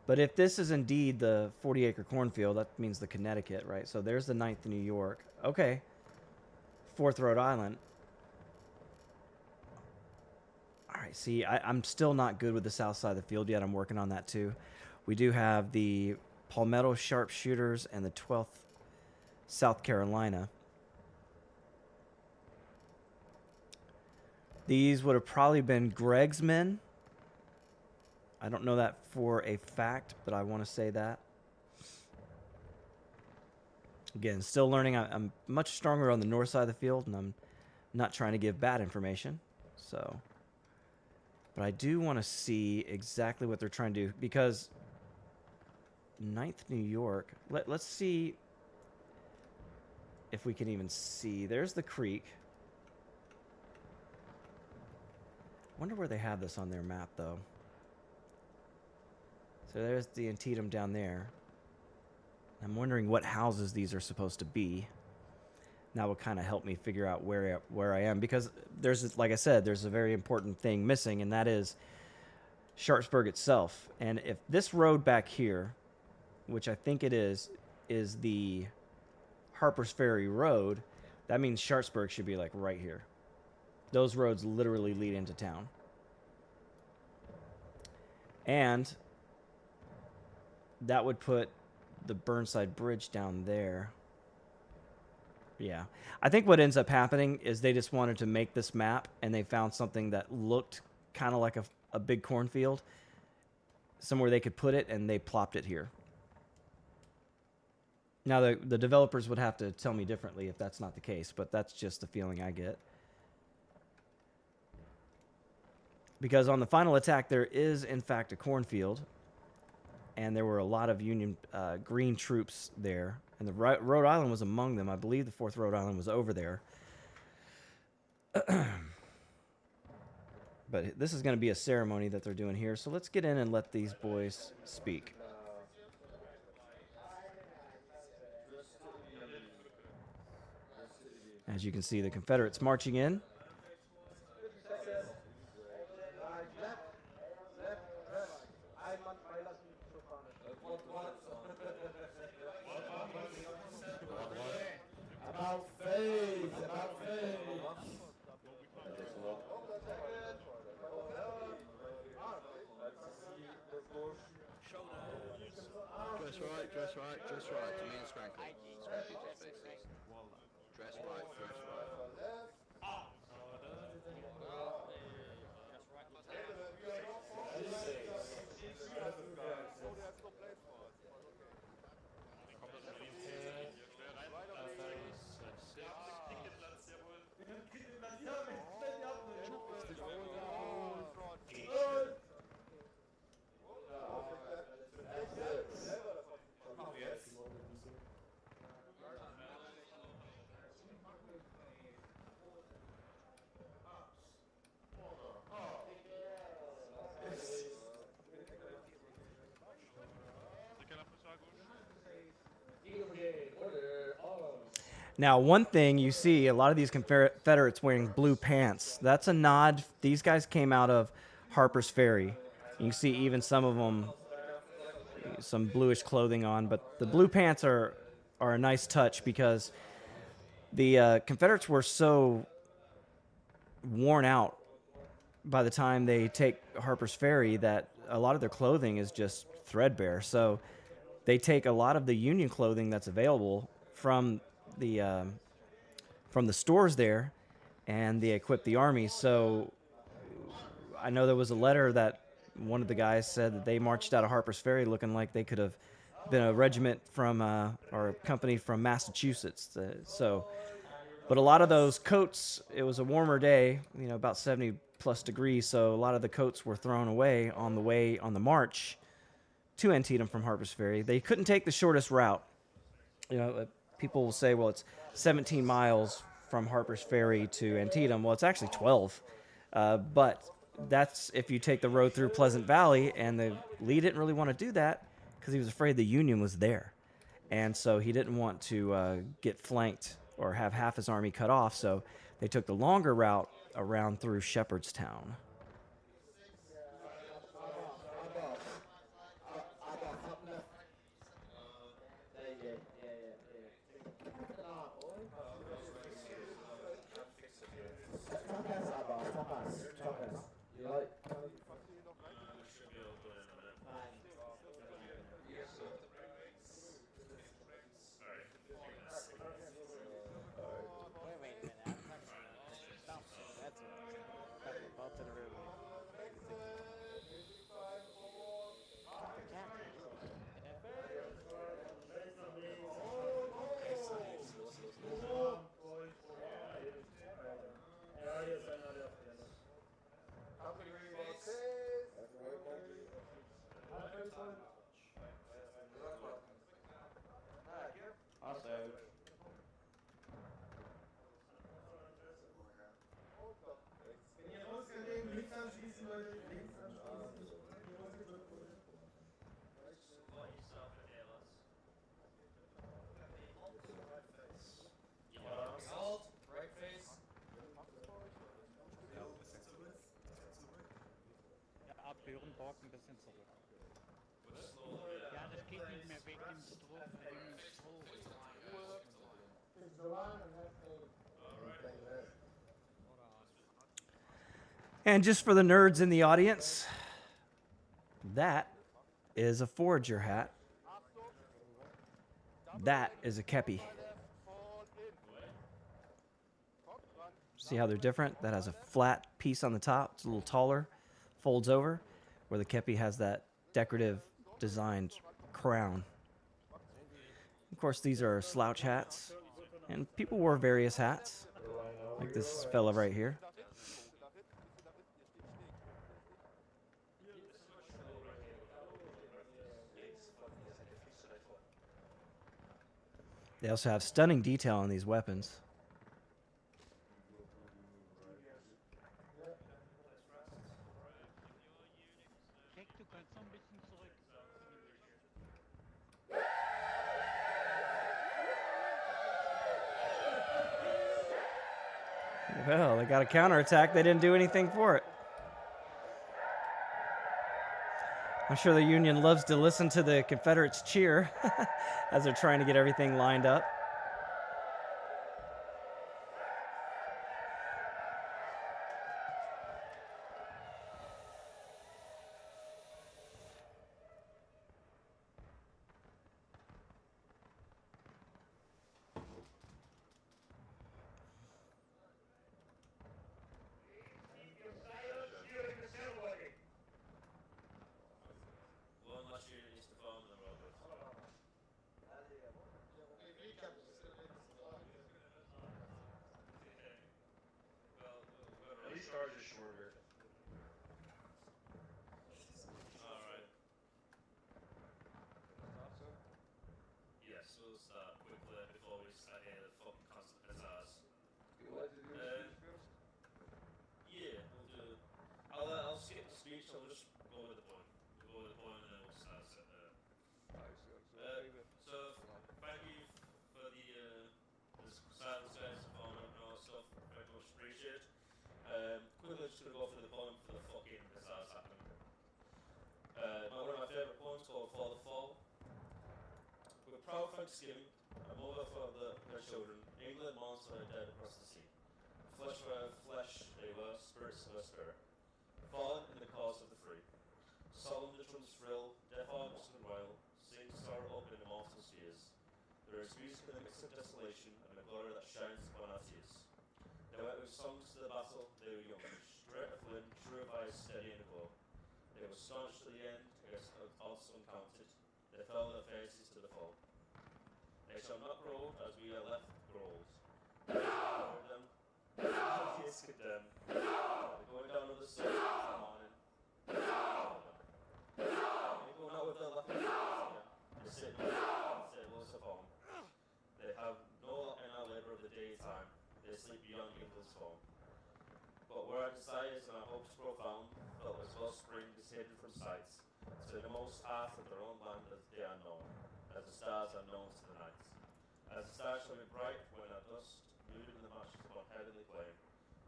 But if this is indeed the 40-acre cornfield, that means the Connecticut, right? So there's the 9th New York. Okay. 4th Rhode Island. All right, see, I'm still not good with the south side of the field yet. I'm working on that too. We do have the Palmetto Sharpshooters and the 12th South Carolina. These would have probably been Greg's men. I don't know that for a fact, but I want to say that. Again, still learning. I'm much stronger on the north side of the field, and I'm not trying to give bad information. So, but I do want to see exactly what they're trying to do, because 9th New York, let's see if we can even see. There's the creek. Wonder where they have this on their map, though. So there's the Antietam down there. I'm wondering what houses these are supposed to be. That will kind of help me figure out where I am, because there's, like I said, there's a very important thing missing, and that is Sharpsburg itself. And if this road back here, which I think it is the Harper's Ferry Road, that means Sharpsburg should be like right here. Those roads literally lead into town. And that would put the Burnside Bridge down there. Yeah. I think what ends up happening is they just wanted to make this map, and they found something that looked kind of like a big cornfield, somewhere they could put it, and they plopped it here. Now, the developers would have to tell me differently if that's not the case, but that's just the feeling I get. Because on the final attack, there is, in fact, a cornfield, and there were a lot of Union Green troops there, and the Rhode Island was among them. I believe the 4th Rhode Island was over there. But this is going to be a ceremony that they're doing here, so let's get in and let these boys speak. As you can see, the Confederates marching in. About faith, about faith. Dress right. To me and Scranky. Scranky just faces. Dress right, dress right. Now, one thing you see a lot of these Confederates wearing blue pants. That's a nod. These guys came out of Harper's Ferry. You can see even some of them some bluish clothing on, but the blue pants are a nice touch because the Confederates were so worn out by the time they take Harper's Ferry that a lot of their clothing is just threadbare. So they take a lot of the Union clothing that's available the from the stores there, and they equip the army. So I know there was a letter that one of the guys said that they marched out of Harper's Ferry looking like they could have been a regiment from or a company from Massachusetts. But a lot of those coats, it was a warmer day, about 70 plus degrees, so a lot of the coats were thrown away on the march to Antietam from Harper's Ferry. They couldn't take the shortest route. People will say, well, it's 17 miles from Harper's Ferry to Antietam. Well, it's actually 12. But that's if you take the road through Pleasant Valley, and the Lee didn't really want to do that because he was afraid the Union was there. And so he didn't want to get flanked or have half his army cut off, so they took the longer route around through Shepherdstown. Borg ein bisschen zurück. Ja, das geht nicht mehr wegen dem Stroh. And just for the nerds in the audience, that is a forager hat. That is a kepi. See how they're different? That has a flat piece on the top. It's a little taller, folds over, where the kepi has that decorative designed crown. Of course, these are slouch hats, and people wore various hats, like this fella right here. They also have stunning detail on these weapons. Well, they got a counterattack. They didn't do anything for it. I'm sure the Union loves to listen to the Confederates cheer as they're trying to get everything lined up. gonna go for the poem for the fucking bizarre happening. One of my favourite poems called For the Fall. With proud thanksgiving, a mother for their children, England mourns for her dead across the sea. Flesh for her flesh they were, spirits for her spirit. Fallen in the cause of the free. Solemn the drums thrill, deaf arms and royal, sing sorrow up in immortal spheres. There is music in the midst of desolation, and a glory that shines upon our tears. They went with songs to the battle, they were young, straight of limb, true of eyes, steady in the glow. They were staunch to the end, against odds uncounted. They fell their faces to the foe. They shall not grow as we are left grows. They shall them, he is condemned. They're going down to the sun this morning. They go not with their left again. They sit and say loads of home. They have no in our labour of the daytime. They sleep beyond England's home. But where our desires and our hopes profound, felt as wellspring is hidden from sight, to the most heart of their own land as they are known, as the stars are known to the night. As the stars shall be bright when at dusk, muted in the matches upon heavenly flame,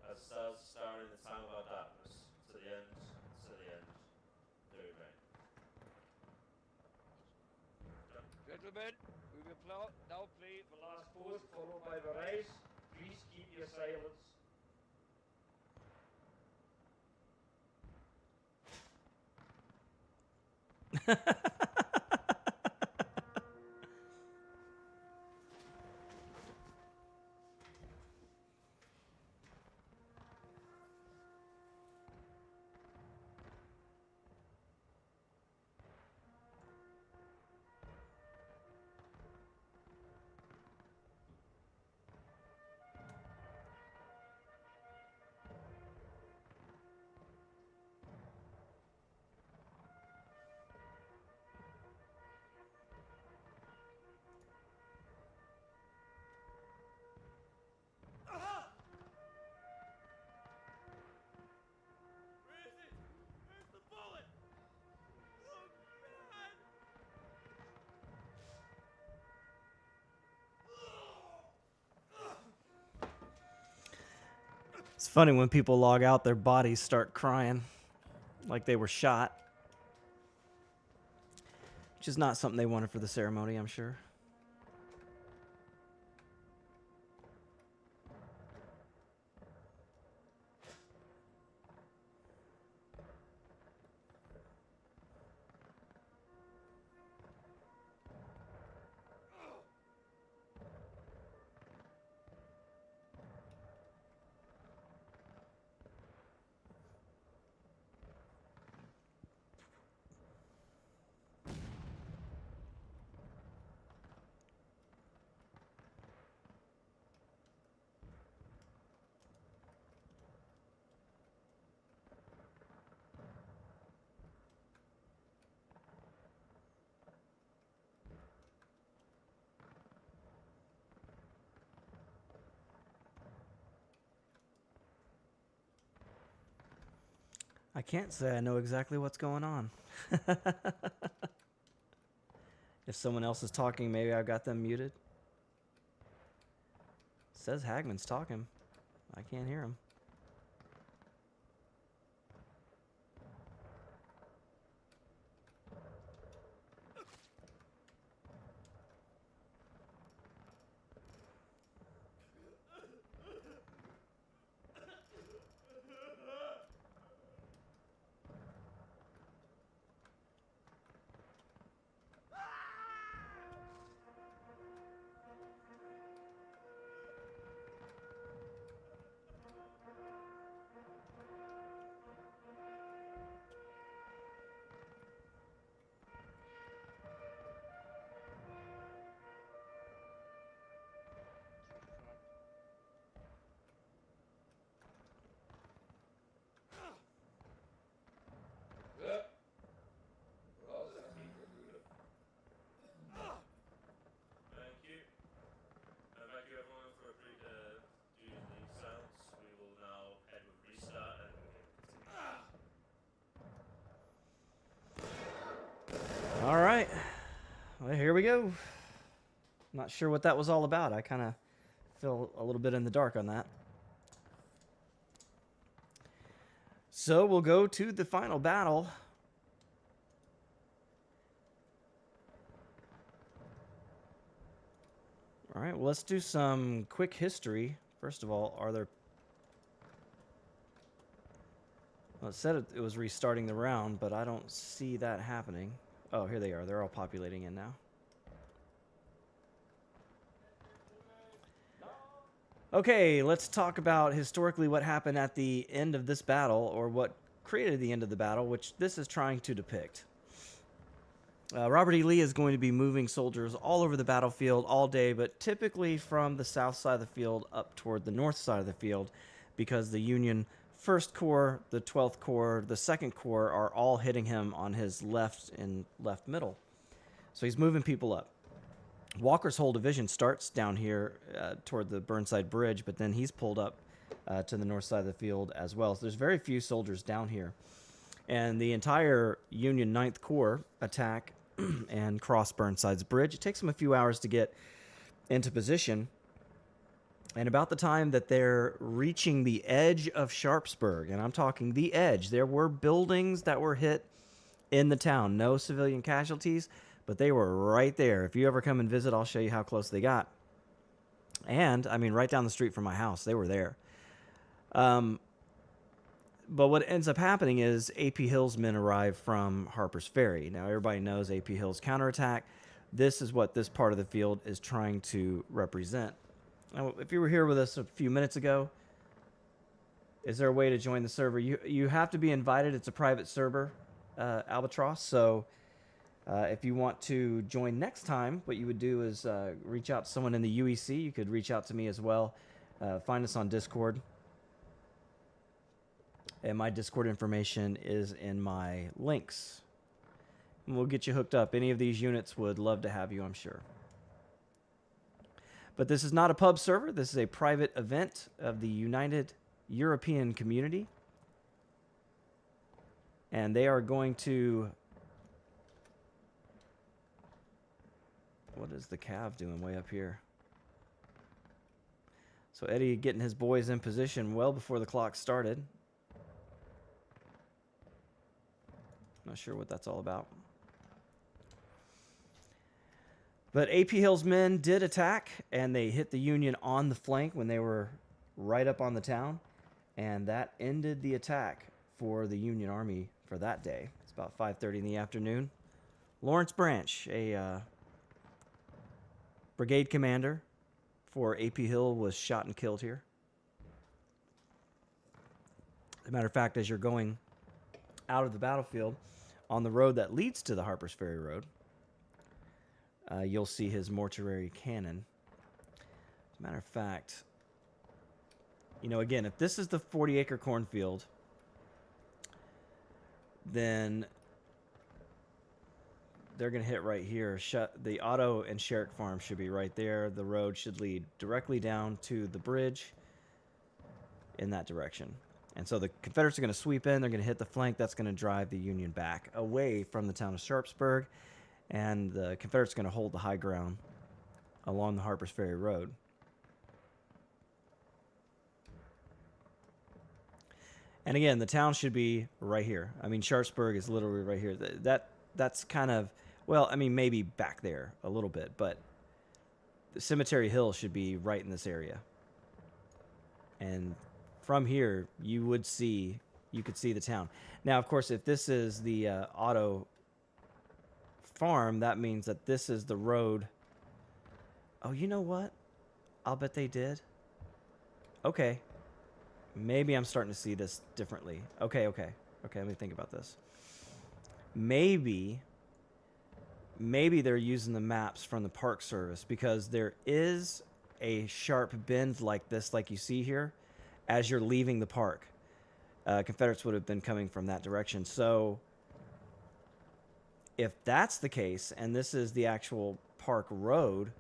as the stars star in the time of our darkness, to the end, they remain. Gentlemen, we will now play the last post, followed by the race. Please keep your silence. It's funny when people log out, their bodies start crying like they were shot. Which is not something they wanted for the ceremony, I'm sure. I can't say I know exactly what's going on. If someone else is talking, maybe I've got them muted. Says Hagman's talking. I can't hear him. Thank you. Thank you everyone for doing the silence. We will now head with restart and continue. All right. Well, here we go. Not sure what that was all about. I kind of feel a little bit in the dark on that. So we'll go to the final battle. All right, well, let's do some quick history. First of all, are there... Well, it said it was restarting the round, but I don't see that happening. Oh, here they are. They're all populating in now. Okay, let's talk about historically what happened at the end of this battle, or what created the end of the battle, which this is trying to depict. Robert E. Lee is going to be moving soldiers all over the battlefield all day, but typically from the south side of the field up toward the north side of the field, because the Union 1st Corps, the 12th Corps, the 2nd Corps are all hitting him on his left and left middle. So he's moving people up. Walker's whole division starts down here toward the Burnside Bridge, but then he's pulled up to the north side of the field as well. So there's very few soldiers down here. And the entire Union 9th Corps attack and cross Burnside's bridge. It takes them a few hours to get into position. And about the time that they're reaching the edge of Sharpsburg, and I'm talking the edge, there were buildings that were hit in the town. No civilian casualties, but they were right there. If you ever come and visit, I'll show you how close they got. And, I mean, right down the street from my house, they were there. But what ends up happening is A.P. Hill's men arrive from Harper's Ferry. Now, everybody knows A.P. Hill's counterattack. This is what this part of the field is trying to represent. Now, if you were here with us a few minutes ago, is there a way to join the server? You have to be invited. It's a private server, Albatross. So if you want to join next time, what you would do is reach out to someone in the UEC. You could reach out to me as well. Find us on Discord. And my Discord information is in my links. And we'll get you hooked up. Any of these units would love to have you, I'm sure. But this is not a pub server. This is a private event of the United European Community. And they are going to... What is the Cav doing way up here? So Eddie getting his boys in position well before the clock started. Not sure what that's all about. But A.P. Hill's men did attack, and they hit the Union on the flank when they were right up on the town. And that ended the attack for the Union Army for that day. It's about 5:30 in the afternoon. Lawrence Branch, a brigade commander for A.P. Hill, was shot and killed here. As a matter of fact, as you're going out of the battlefield on the road that leads to the Harper's Ferry Road, you'll see his mortuary cannon. As a matter of fact, you know, again, if this is the 40-acre cornfield, then they're going to hit right here. The Otto and Sherrick Farm should be right there. The road should lead directly down to the bridge in that direction. And so the Confederates are going to sweep in. They're going to hit the flank. That's going to drive the Union back away from the town of Sharpsburg. And the Confederates are going to hold the high ground along the Harper's Ferry Road. And again, the town should be right here. I mean, Sharpsburg is literally right here. That's kind of, well, I mean, maybe back there a little bit, but the Cemetery Hill should be right in this area. And from here, you could see the town. Now, of course, if this is the Otto farm, that means that this is the road. Oh, you know what? I'll bet they did. Okay. Maybe I'm starting to see this differently. Okay, let me think about this. Maybe they're using the maps from the Park Service, because there is a sharp bend like this, like you see here, as you're leaving the park. Confederates would have been coming from that direction. So if that's the case, and this is the actual park road,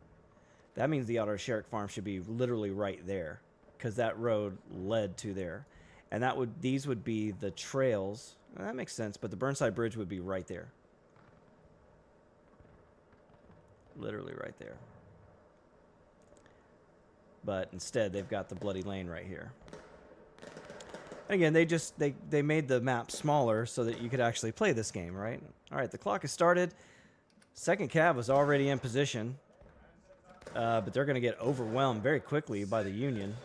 that means the Otto Sherrick Farm should be literally right there, because that road led to there. And these would be the trails. Well, that makes sense, but the Burnside Bridge would be right there. Literally right there. But instead, they've got the Bloody Lane right here. Again, they made the map smaller so that you could actually play this game, right? All right, the clock has started. Second cav was already in position, but they're going to get overwhelmed very quickly by the Union.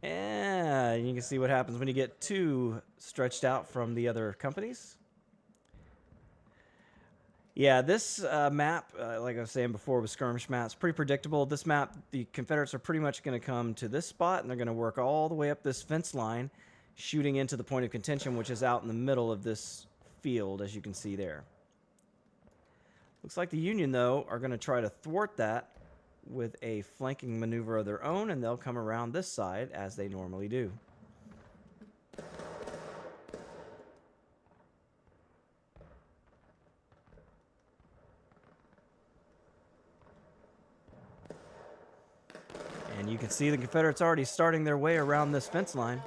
And you can see what happens when you get too stretched out from the other companies. Yeah, this map, like I was saying before, with skirmish maps, pretty predictable. This map, the Confederates are pretty much going to come to this spot, and they're going to work all the way up this fence line, shooting into the point of contention, which is out in the middle of this field, as you can see there. Looks like the Union, though, are going to try to thwart that with a flanking maneuver of their own, and they'll come around this side as they normally do. And you can see the Confederates already starting their way around this fence line.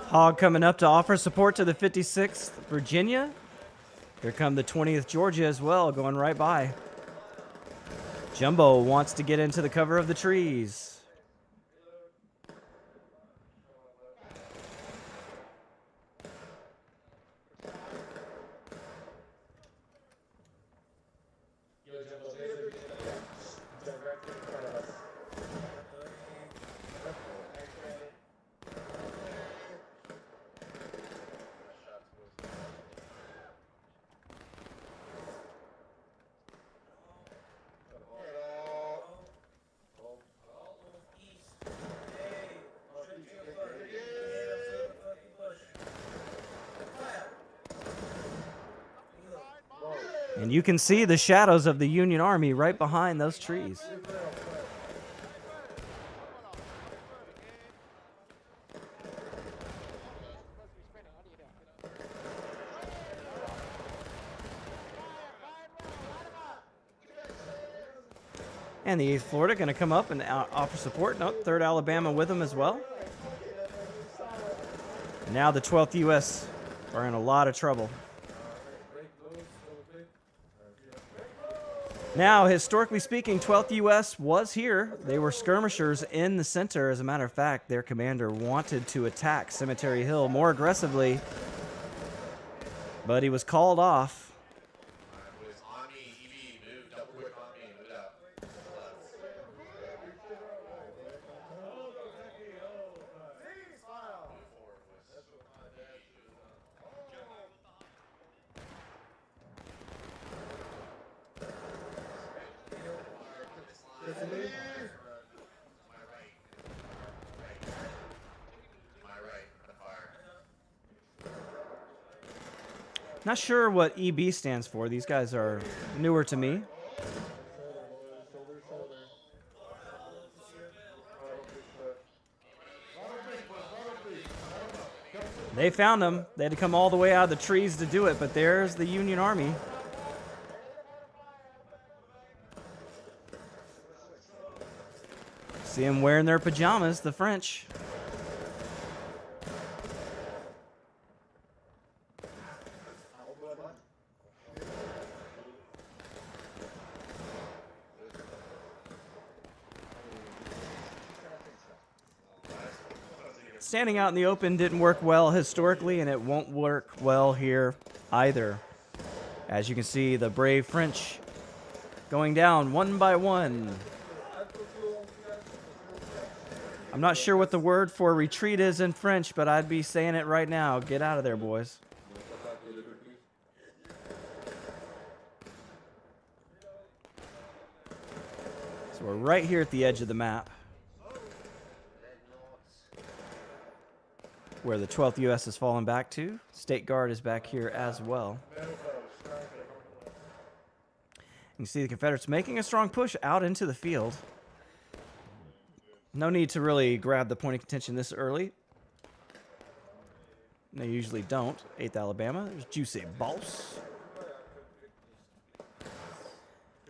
Hogg coming up to offer support to the 56th Virginia. Here come the 20th Georgia as well, going right by. Jumbo wants to get into the cover of the trees. And you can see the shadows of the Union Army right behind those trees. And the 8th Florida going to come up and offer support. Nope, 3rd Alabama with them as well. Now the 12th U.S. are in a lot of trouble. Now, historically speaking, 12th U.S. was here. They were skirmishers in the center. As a matter of fact, their commander wanted to attack Cemetery Hill more aggressively, but he was called off. Not sure what EB stands for. These guys are newer to me. They found them. They had to come all the way out of the trees to do it, but there's the Union Army. See them wearing their pajamas, the French. Standing out in the open didn't work well historically, and it won't work well here either. As you can see, the brave French going down one by one. I'm not sure what the word for retreat is in French, but I'd be saying it right now. Get out of there, boys. So we're right here at the edge of the map, where the 12th U.S. has fallen back to. State Guard is back here as well. You can see the Confederates making a strong push out into the field. No need to really grab the point of contention this early. They usually don't. 8th Alabama. There's Juicy Boss.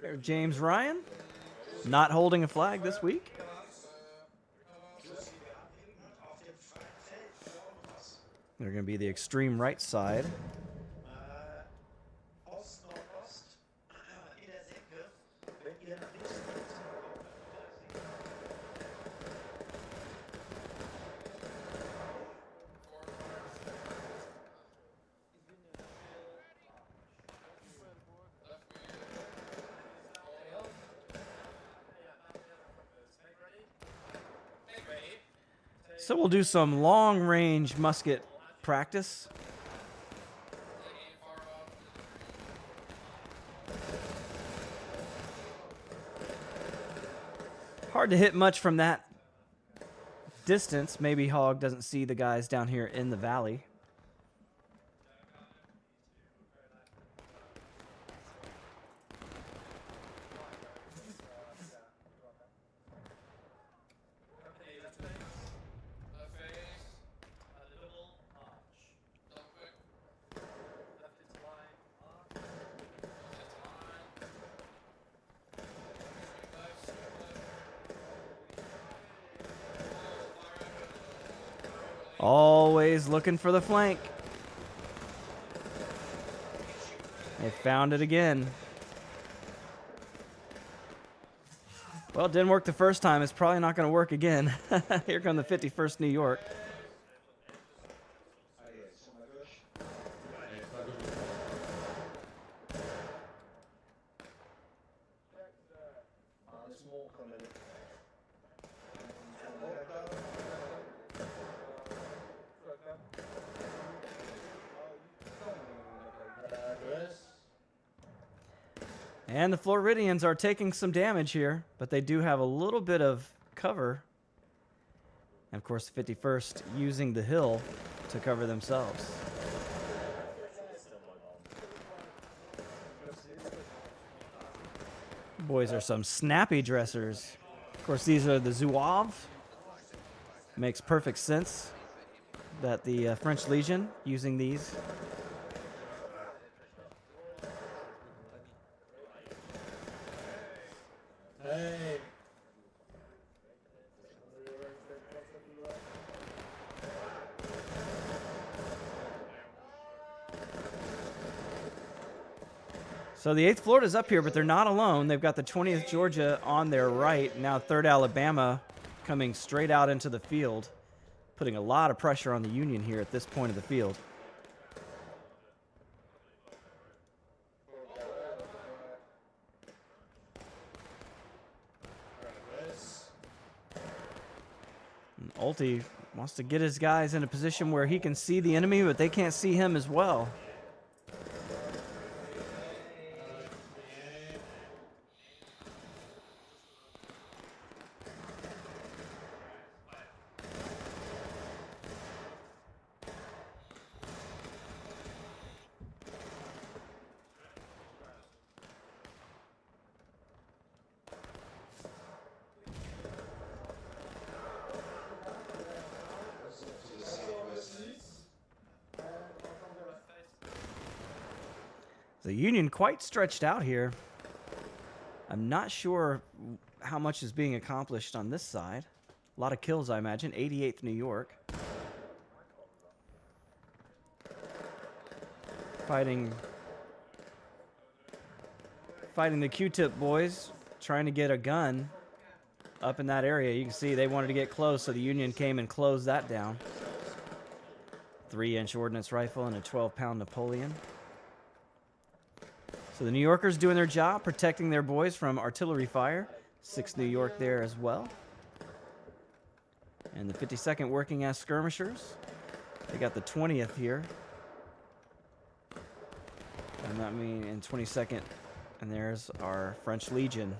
There's James Ryan. Not holding a flag this week. They're going to be the extreme right side. So we'll do some long-range musket practice. Hard to hit much from that distance. Maybe Hogg doesn't see the guys down here in the valley. Always looking for the flank. They found it again. Well, it didn't work the first time. It's probably not going to work again. Here come the 51st New York. And the Floridians are taking some damage here, but they do have a little bit of cover. And of course, the 51st using the hill to cover themselves. Boys are some snappy dressers. Of course, these are the Zouaves. Makes perfect sense that the French Legion using these. So the 8th Florida's up here, but they're not alone. They've got the 20th Georgia on their right. Now 3rd Alabama coming straight out into the field, putting a lot of pressure on the Union here at this point of the field. And Ulti wants to get his guys in a position where he can see the enemy, but they can't see him as well. The Union quite stretched out here. I'm not sure how much is being accomplished on this side. A lot of kills, I imagine. 88th New York. Fighting the Q-tip boys, trying to get a gun up in that area. You can see they wanted to get close, so the Union came and closed that down. 3-inch ordnance rifle and a 12-pound Napoleon. So the New Yorkers doing their job, protecting their boys from artillery fire. 6th New York there as well. And the 52nd working as skirmishers. They got the 20th here. And that means in 22nd. And there's our French Legion.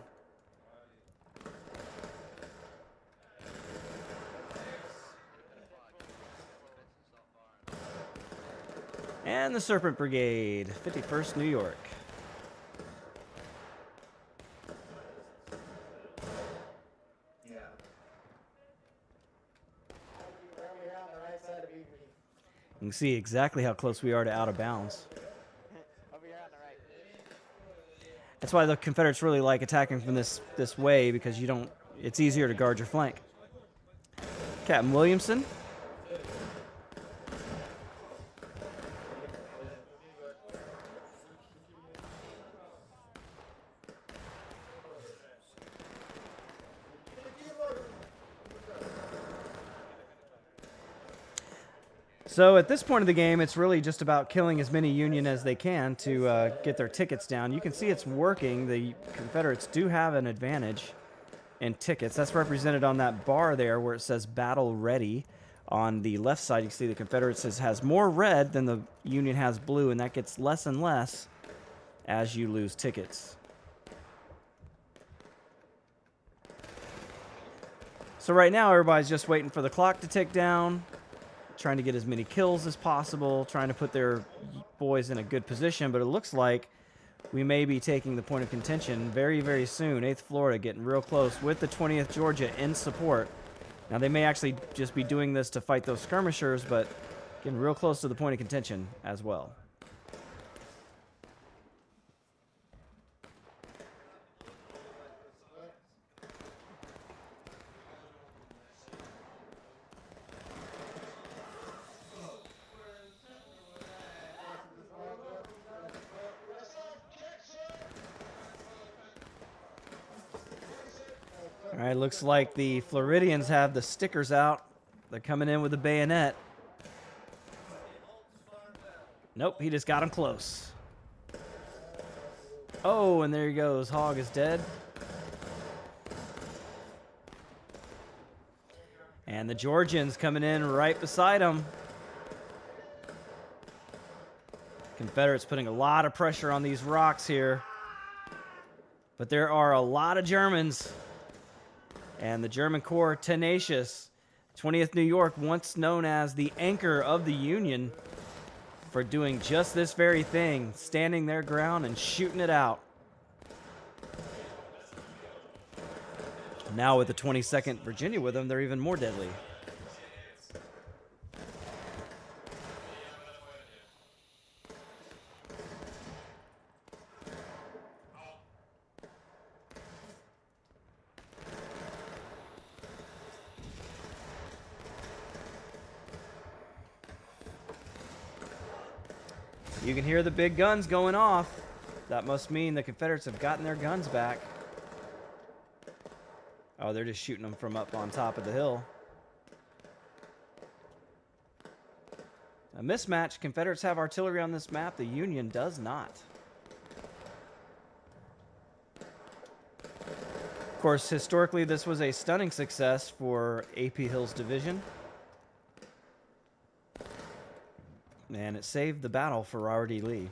And the Serpent Brigade, 51st New York. Yeah. You can see exactly how close we are to out of bounds. Over here on the right. That's why the Confederates really like attacking from this way, because you don't. It's easier to guard your flank. Captain Williamson. So at this point of the game, it's really just about killing as many Union as they can to get their tickets down. You can see it's working. The Confederates do have an advantage in tickets. That's represented on that bar there where it says battle ready. On the left side, you can see the Confederates has more red than the Union has blue, and that gets less and less as you lose tickets. So right now, everybody's just waiting for the clock to tick down, trying to get as many kills as possible, trying to put their boys in a good position, but it looks like we may be taking the point of contention very, very soon. 8th Florida getting real close with the 20th Georgia in support. Now, they may actually just be doing this to fight those skirmishers, but getting real close to the point of contention as well. All right, looks like the Floridians have the stickers out. They're coming in with the bayonet. Nope, he just got him close. Oh, and there he goes. Hog is dead. And the Georgians coming in right beside him. Confederates putting a lot of pressure on these rocks here. But there are a lot of Germans. And the German Corps, tenacious. 20th New York, once known as the anchor of the Union, for doing just this very thing, standing their ground and shooting it out. Now with the 22nd Virginia with them, they're even more deadly. You can hear the big guns going off. That must mean the Confederates have gotten their guns back. Oh, they're just shooting them from up on top of the hill. A mismatch. Confederates have artillery on this map. The Union does not. Of course, historically, this was a stunning success for A.P. Hill's division. And it saved the battle for Robert E. Lee.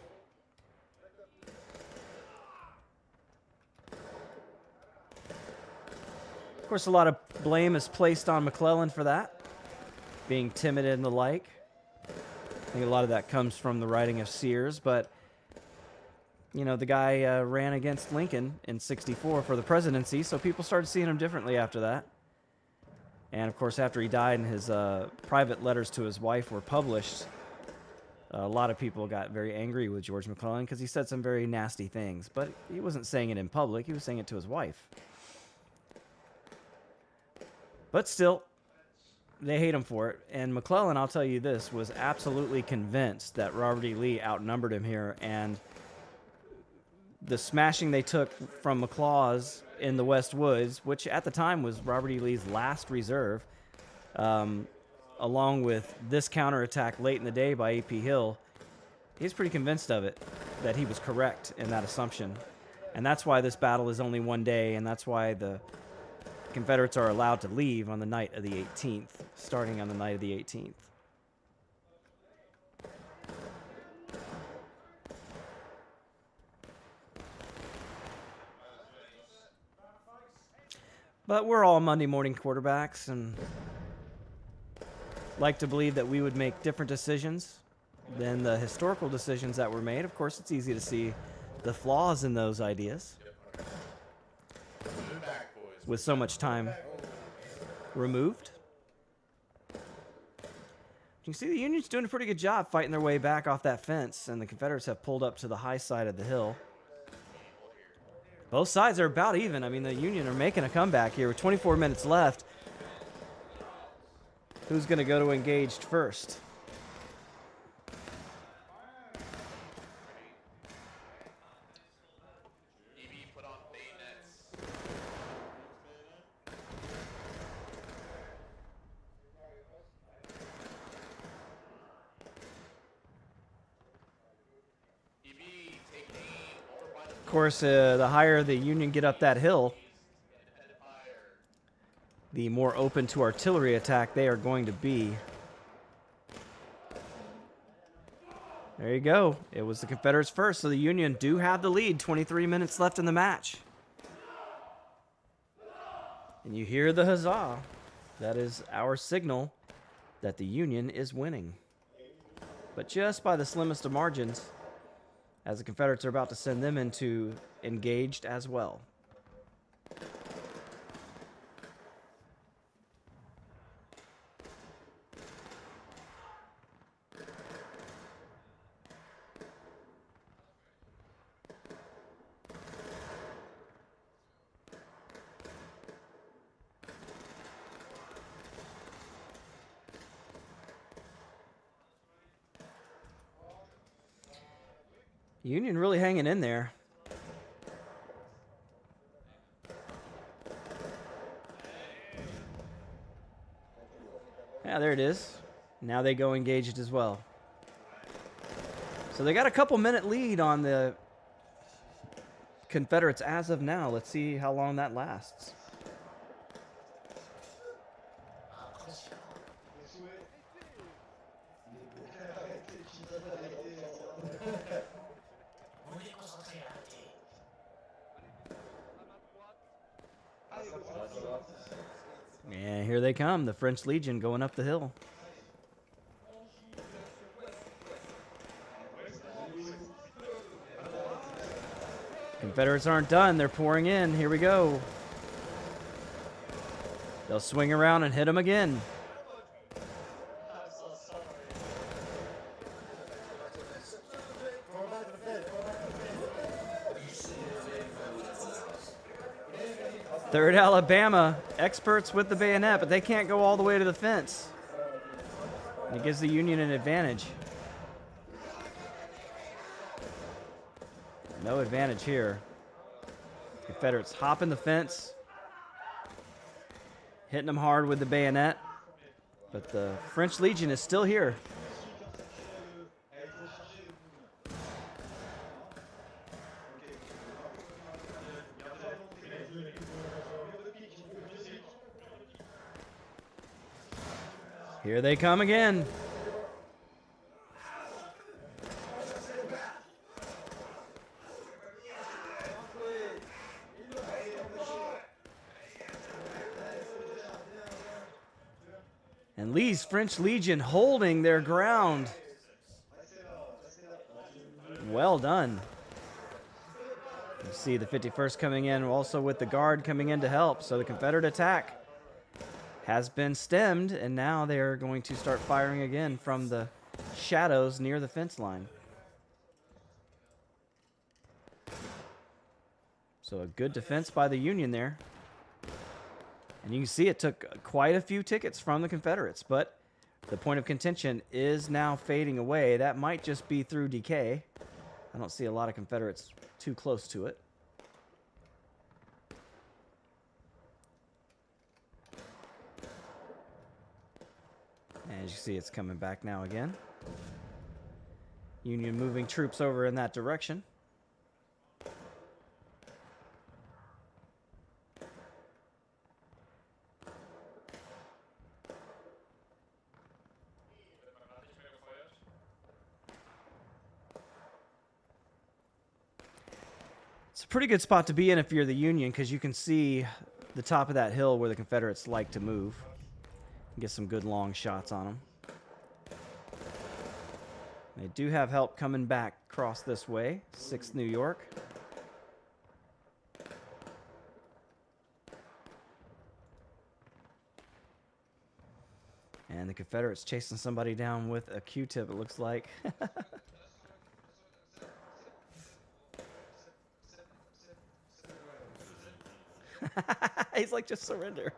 Of course, a lot of blame is placed on McClellan for that, being timid and the like. I think a lot of that comes from the writing of Sears, but, you know, the guy ran against Lincoln in '64 for the presidency, so people started seeing him differently after that. And, of course, after he died and his private letters to his wife were published, a lot of people got very angry with George McClellan because he said some very nasty things. But he wasn't saying it in public. He was saying it to his wife. But still, they hate him for it. And McClellan, I'll tell you this, was absolutely convinced that Robert E. Lee outnumbered him here. And the smashing they took from McLaws in the West Woods, which at the time was Robert E. Lee's last reserve, along with this counterattack late in the day by A.P. Hill, he's pretty convinced of it, that he was correct in that assumption. And that's why this battle is only one day, and that's why the Confederates are allowed to leave on the night of the 18th, starting on the night of the 18th. But we're all Monday morning quarterbacks and like to believe that we would make different decisions than the historical decisions that were made. Of course, it's easy to see the flaws in those ideas with so much time removed. You can see the Union's doing a pretty good job fighting their way back off that fence, and the Confederates have pulled up to the high side of the hill. Both sides are about even. I mean, the Union are making a comeback here with 24 minutes left. Who's going to go to engaged first? Of course, the higher the Union get up that hill, the more open to artillery attack they are going to be. There you go. It was the Confederates first, so the Union do have the lead. 23 minutes left in the match. And you hear the huzzah. That is our signal that the Union is winning. But just by the slimmest of margins, as the Confederates are about to send them into engaged as well. Union really hanging in there. Yeah, there it is. Now they go engaged as well. So they got a couple minute lead on the Confederates as of now. Let's see how long that lasts. And here they come, the French Legion going up the hill. Confederates aren't done. They're pouring in. Here we go. They'll swing around and hit them again. Third Alabama, experts with the bayonet, but they can't go all the way to the fence. It gives the Union an advantage. No advantage here. Confederates hopping the fence, hitting them hard with the bayonet, but the French Legion is still here. Here they come again. And Lee's French Legion holding their ground. Well done. You see the 51st coming in, also with the Guard coming in to help. So the Confederate attack has been stemmed, and now they are going to start firing again from the shadows near the fence line. So a good defense by the Union there. And you can see it took quite a few tickets from the Confederates, but the point of contention is now fading away. That might just be through decay. I don't see a lot of Confederates too close to it. And as you see, it's coming back now again. Union moving troops over in that direction. It's a pretty good spot to be in if you're the Union, because you can see the top of that hill where the Confederates like to move. Get some good long shots on them. They do have help coming back across this way. 6th New York. And the Confederates chasing somebody down with a Q-tip, it looks like. He's like, just surrender.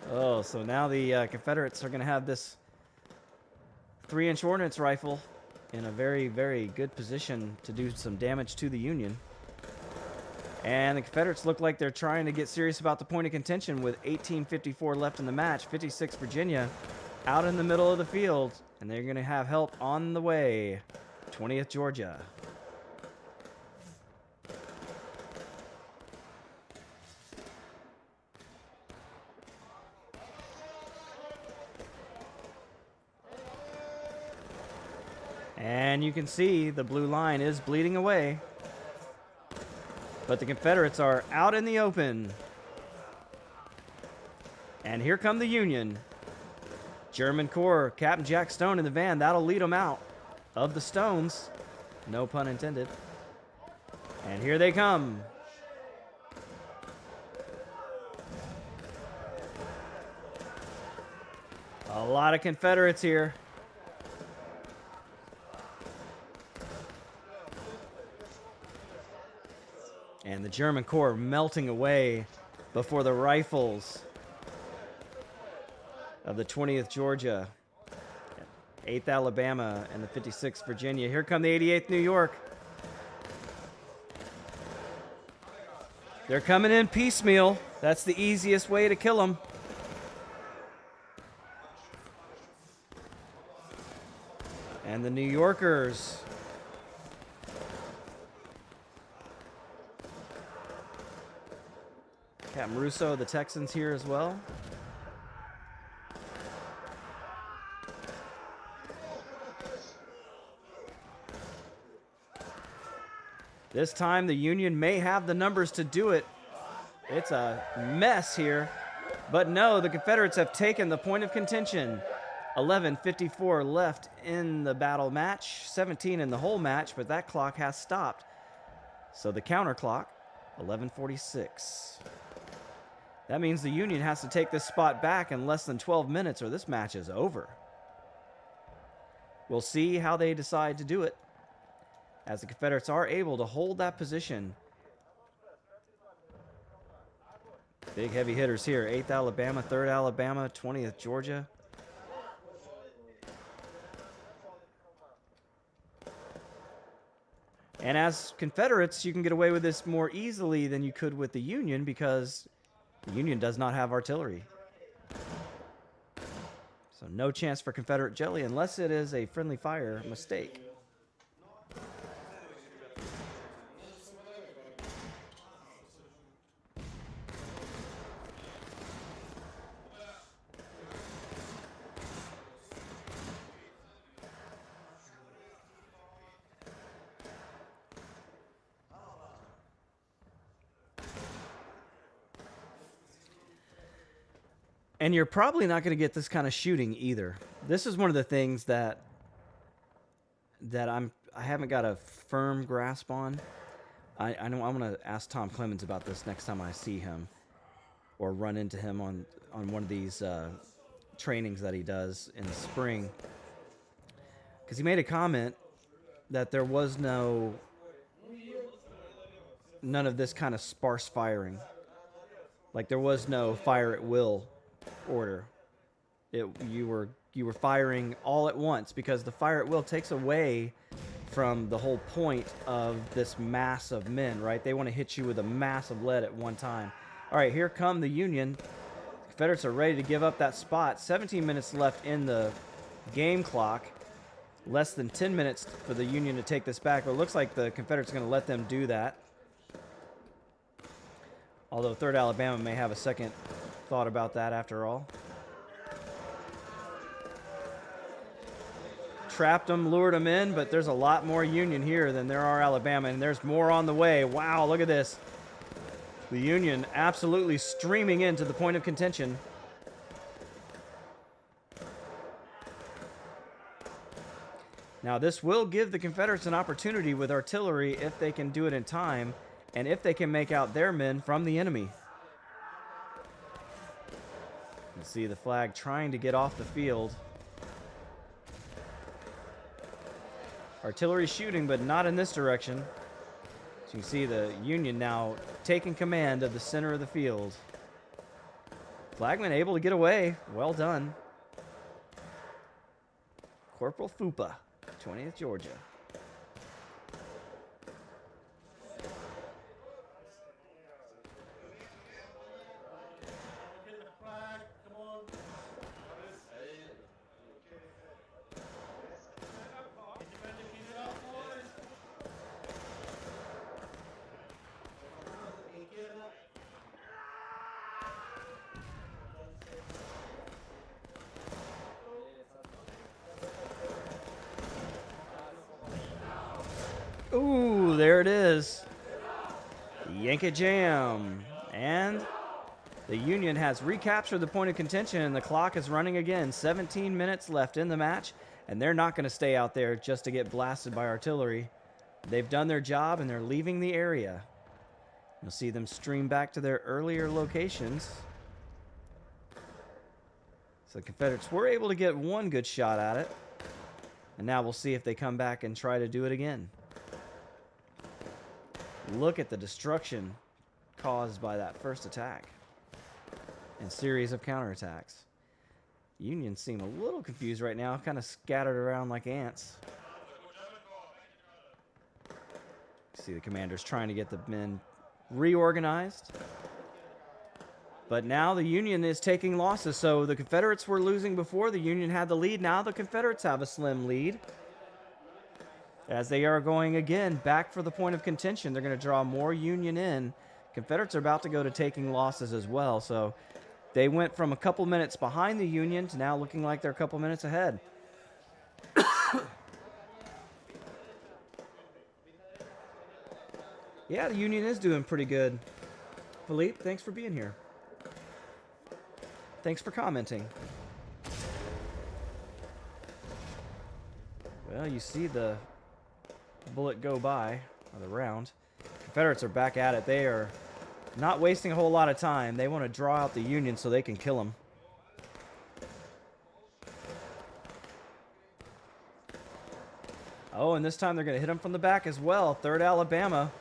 Oh, so now the Confederates are going to have this 3-inch ordnance rifle in a very, very good position to do some damage to the Union. And the Confederates look like they're trying to get serious about the point of contention with 18:54 left in the match. 56 Virginia out in the middle of the field, and they're going to have help on the way. 20th Georgia. And you can see the blue line is bleeding away. But the Confederates are out in the open. And here come the Union. German Corps, Captain Jack Stone in the van. That'll lead them out of the stones. No pun intended. And here they come. A lot of Confederates here. And the German Corps melting away before the rifles of the 20th Georgia, 8th Alabama, and the 56th Virginia. Here come the 88th New York. They're coming in piecemeal. That's the easiest way to kill them. And the New Yorkers. Captain Russo, the Texans here as well. This time the Union may have the numbers to do it. It's a mess here. But no, the Confederates have taken the point of contention. 11:54 left in the battle match. 17 in the whole match, but that clock has stopped. So the counter clock, 11:46. That means the Union has to take this spot back in less than 12 minutes or this match is over. We'll see how they decide to do it, as the Confederates are able to hold that position. Big heavy hitters here. 8th Alabama, 3rd Alabama, 20th Georgia. And as Confederates, you can get away with this more easily than you could with the Union, because the Union does not have artillery. So no chance for Confederate jelly unless it is a friendly fire mistake. And you're probably not going to get this kind of shooting either. This is one of the things that I haven't got a firm grasp on. I know I'm going to ask Tom Clemens about this next time I see him or run into him on one of these trainings that he does in the spring. Because he made a comment that there was none of this kind of sparse firing. Like there was no fire at will order. You were firing all at once, because the fire at will takes away from the whole point of this mass of men, right? They want to hit you with a mass of lead at one time. All right, here come the Union. Confederates are ready to give up that spot. 17 minutes left in the game clock. Less than 10 minutes for the Union to take this back. But it looks like the Confederates are going to let them do that. Although 3rd Alabama may have a second thought about that after all. trapped them, lured them in, but there's a lot more Union here than there are Alabama, and there's more on the way. Wow, look at this. The Union absolutely streaming into the point of contention. Now, this will give the Confederates an opportunity with artillery if they can do it in time, and if they can make out their men from the enemy. You see the flag trying to get off the field. Artillery shooting, but not in this direction. So you can see the Union now taking command of the center of the field. Flagman able to get away. Well done. Corporal Fupa, 20th Georgia. Ooh, there it is. Yank it jam. And the Union has recaptured the point of contention, and the clock is running again. 17 minutes left in the match, and they're not going to stay out there just to get blasted by artillery. They've done their job, and they're leaving the area. You'll see them stream back to their earlier locations. So the Confederates were able to get one good shot at it, and now we'll see if they come back and try to do it again. Look at the destruction caused by that first attack and series of counterattacks. Union seem a little confused right now, kind of scattered around like ants. See the commanders trying to get the men reorganized. But now the Union is taking losses, so the Confederates were losing before. The Union had the lead. Now the Confederates have a slim lead, as they are going again back for the point of contention. They're going to draw more Union in. Confederates are about to go to taking losses as well. So they went from a couple minutes behind the Union to now looking like they're a couple minutes ahead. Yeah, the Union is doing pretty good. Philippe, thanks for being here. Thanks for commenting. Well, you see the bullet go by, or the round. Confederates are back at it. They are not wasting a whole lot of time. They want to draw out the Union so they can kill them. Oh, and this time they're going to hit them from the back as well. 3rd Alabama.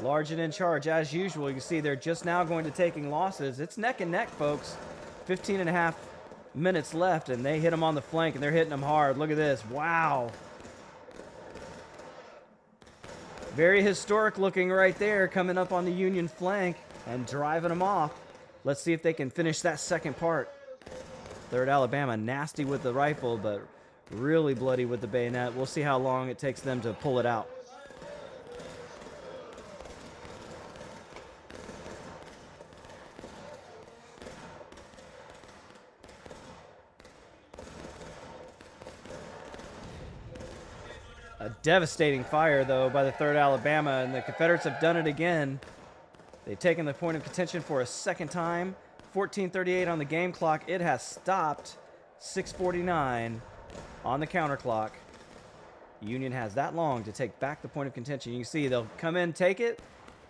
Large and in charge as usual. You can see they're just now going to taking losses. It's neck and neck, folks. 15 and a half minutes left, and they hit them on the flank, and they're hitting them hard. Look at this. Wow. Very historic looking right there, coming up on the Union flank and driving them off. Let's see if they can finish that second part. 3rd Alabama, nasty with the rifle, but really bloody with the bayonet. We'll see how long it takes them to pull it out. A devastating fire, though, by the 3rd Alabama, and the Confederates have done it again. They've taken the point of contention for a second time. 14:38 on the game clock. It has stopped. 6:49 on the counter clock. Union has that long to take back the point of contention. You can see they'll come in, take it,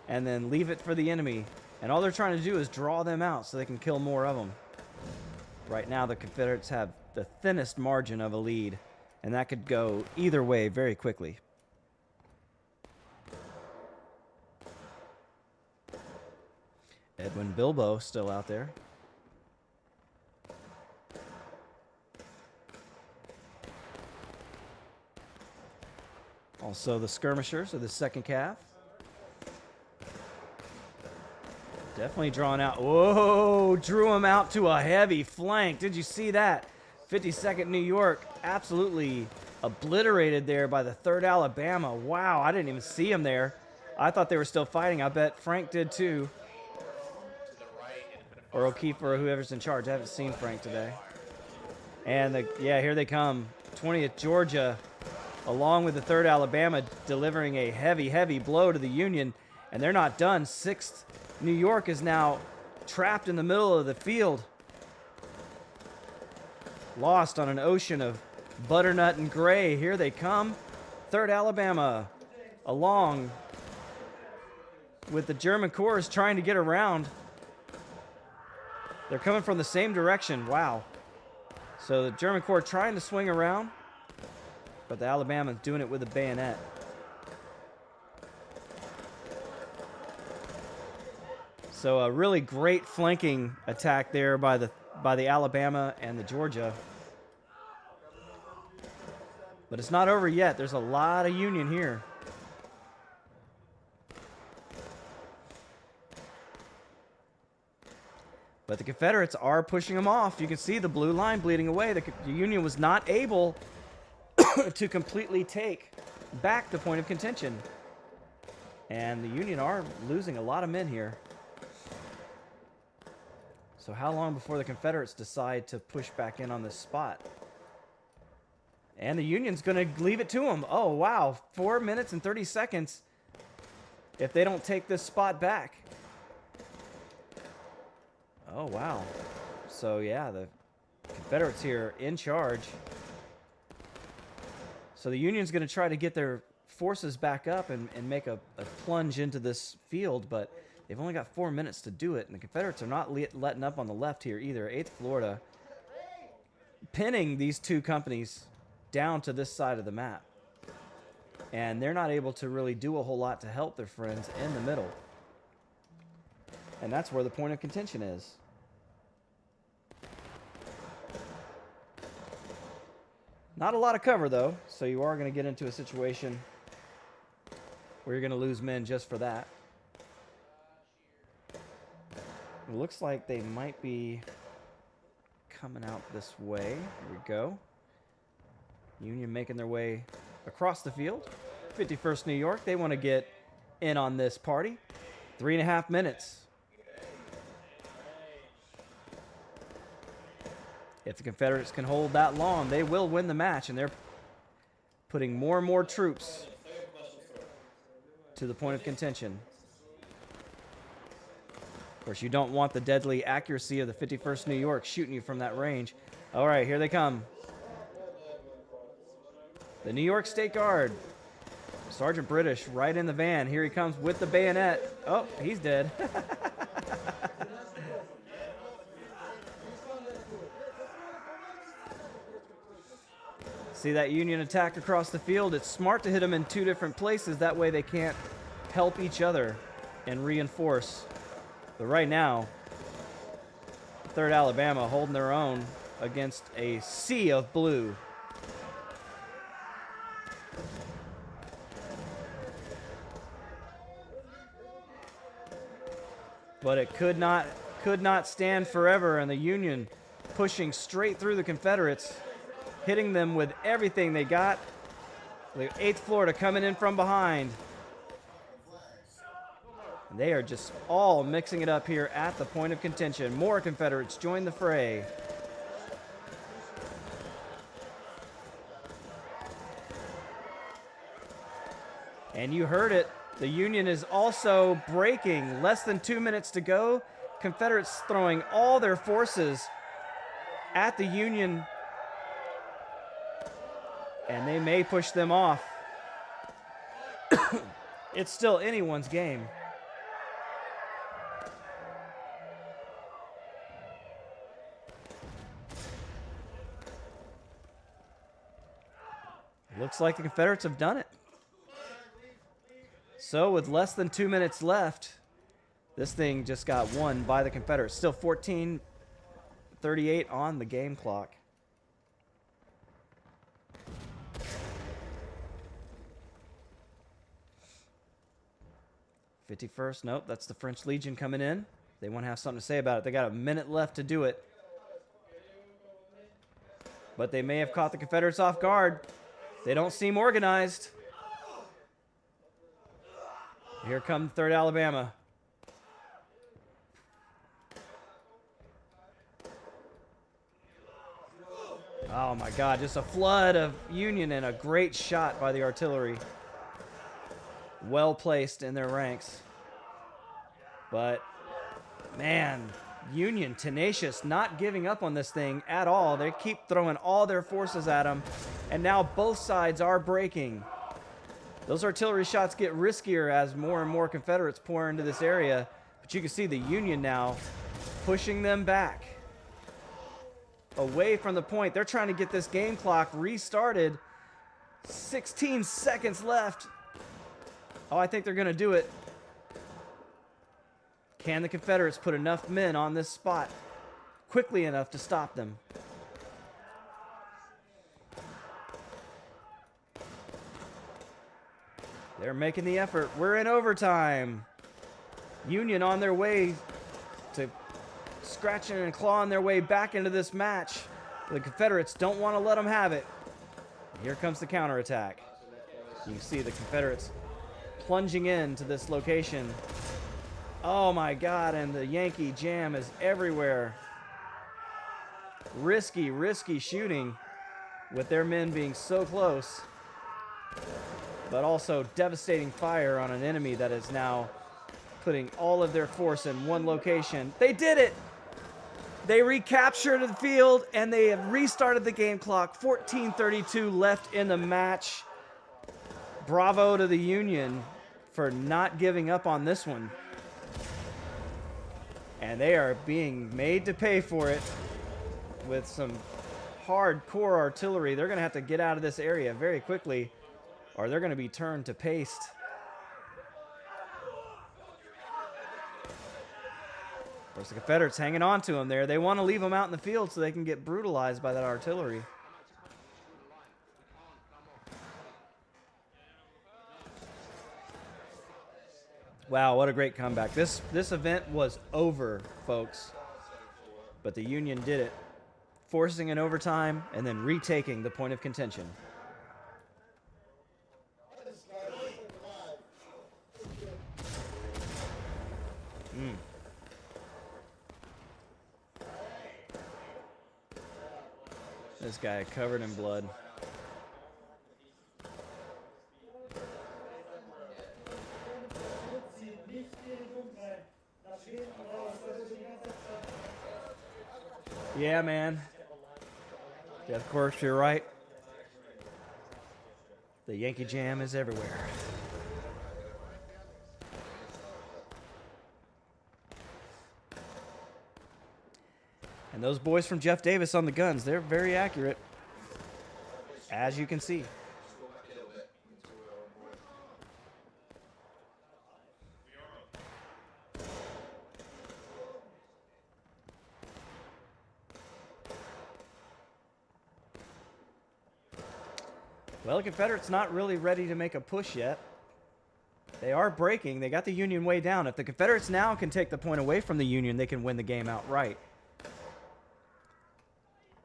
and then leave it for the enemy. And all they're trying to do is draw them out so they can kill more of them. Right now, the Confederates have the thinnest margin of a lead, and that could go either way very quickly. Edwin Bilbo still out there. Also the skirmishers of the 2nd Cav. Definitely drawn out. Whoa, drew him out to a heavy flank. Did you see that? 52nd New York absolutely obliterated there by the 3rd Alabama. Wow, I didn't even see him there. I thought they were still fighting. I bet Frank did too. Or O'Keefe or whoever's in charge. I haven't seen Frank today. And here they come. 20th Georgia, along with the 3rd Alabama, delivering a heavy, heavy blow to the Union. And they're not done. 6th New York is now trapped in the middle of the field. Lost on an ocean of butternut and gray. Here they come. 3rd Alabama, along with the German Corps trying to get around. They're coming from the same direction. Wow. So the German Corps trying to swing around, but the Alabama's doing it with a bayonet. So a really great flanking attack there by the Alabama and the Georgia. But it's not over yet. There's a lot of Union here. But the Confederates are pushing them off. You can see the blue line bleeding away. The Union was not able to completely take back the point of contention. And the Union are losing a lot of men here. So how long before the Confederates decide to push back in on this spot? And the Union's going to leave it to them. Oh, wow. 4 minutes and 30 seconds if they don't take this spot back. Oh, wow. So, yeah, the Confederates here in charge. So the Union's going to try to get their forces back up and make a plunge into this field, but they've only got 4 minutes to do it, and the Confederates are not letting up on the left here either. 8th Florida pinning these two companies down to this side of the map. And they're not able to really do a whole lot to help their friends in the middle. And that's where the point of contention is. Not a lot of cover, though, so you are going to get into a situation where you're going to lose men just for that. It looks like they might be coming out this way. Here we go. Union making their way across the field. 51st New York, they want to get in on this party. 3.5 minutes. If the Confederates can hold that long, they will win the match, and they're putting more and more troops to the point of contention. Of course, you don't want the deadly accuracy of the 51st New York shooting you from that range. All right, here they come. The New York State Guard. Sergeant British right in the van. Here he comes with the bayonet. Oh, he's dead. See that Union attack across the field? It's smart to hit them in 2 different places. That way they can't help each other and reinforce. But right now, 3rd Alabama holding their own against a sea of blue. But it could not stand forever, and the Union pushing straight through the Confederates, hitting them with everything they got. The 8th Florida coming in from behind. And they are just all mixing it up here at the point of contention. More Confederates join the fray. And you heard it. The Union is also breaking. Less than 2 minutes to go. Confederates throwing all their forces at the Union. And they may push them off. It's still anyone's game. Looks like the Confederates have done it. So with less than 2 minutes left, this thing just got won by the Confederates. Still 14:38 on the game clock. '51st, nope, that's the French Legion coming in. They want to have something to say about it. They got a minute left to do it. But they may have caught the Confederates off guard. They don't seem organized. Here comes 3rd Alabama. Oh my God, just a flood of Union and a great shot by the artillery. Well placed in their ranks. But, man, Union tenacious, not giving up on this thing at all. They keep throwing all their forces at them, and now both sides are breaking. Those artillery shots get riskier as more and more Confederates pour into this area, but you can see the Union now pushing them back away from the point. They're trying to get this game clock restarted. 16 seconds left. Oh, I think they're going to do it. Can the Confederates put enough men on this spot quickly enough to stop them? They're making the effort. We're in overtime. Union on their way to scratching and clawing their way back into this match. The Confederates don't want to let them have it. Here comes the counterattack. You can see the Confederates plunging into this location. Oh my God, and the Yankee jam is everywhere. Risky, risky shooting with their men being so close. But also devastating fire on an enemy that is now putting all of their force in one location. They did it! They recaptured the field, and they have restarted the game clock. 14:32 left in the match. Bravo to the Union for not giving up on this one. And they are being made to pay for it with some hardcore artillery. They're going to have to get out of this area very quickly, or they're going to be turned to paste. Of course, the Confederates hanging on to them there. They want to leave them out in the field so they can get brutalized by that artillery. Wow, what a great comeback. This event was over, folks. But the Union did it, forcing an overtime and then retaking the point of contention. This guy covered in blood. Yeah, man. Yeah, of course, you're right. The Yankee jam is everywhere. And those boys from Jeff Davis on the guns, they're very accurate, as you can see. Well, the Confederates not really ready to make a push yet. They are breaking. They got the Union way down. If the Confederates now can take the point away from the Union, they can win the game outright.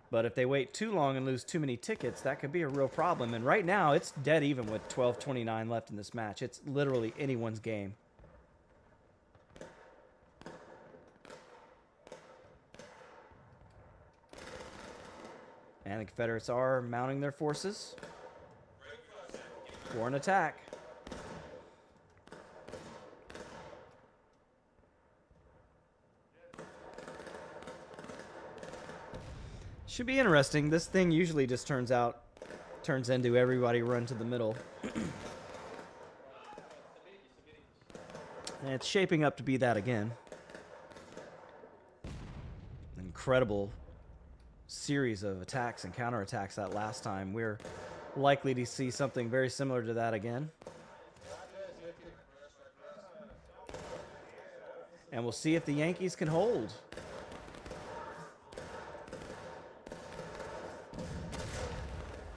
But if they wait too long and lose too many tickets, that could be a real problem. And right now, it's dead even with 12:29 left in this match. It's literally anyone's game. And the Confederates are mounting their forces for an attack. Should be interesting. This thing usually just turns into everybody run to the middle. And it's shaping up to be that again. Incredible series of attacks and counterattacks that last time. We're likely to see something very similar to that again. And we'll see if the Yankees can hold.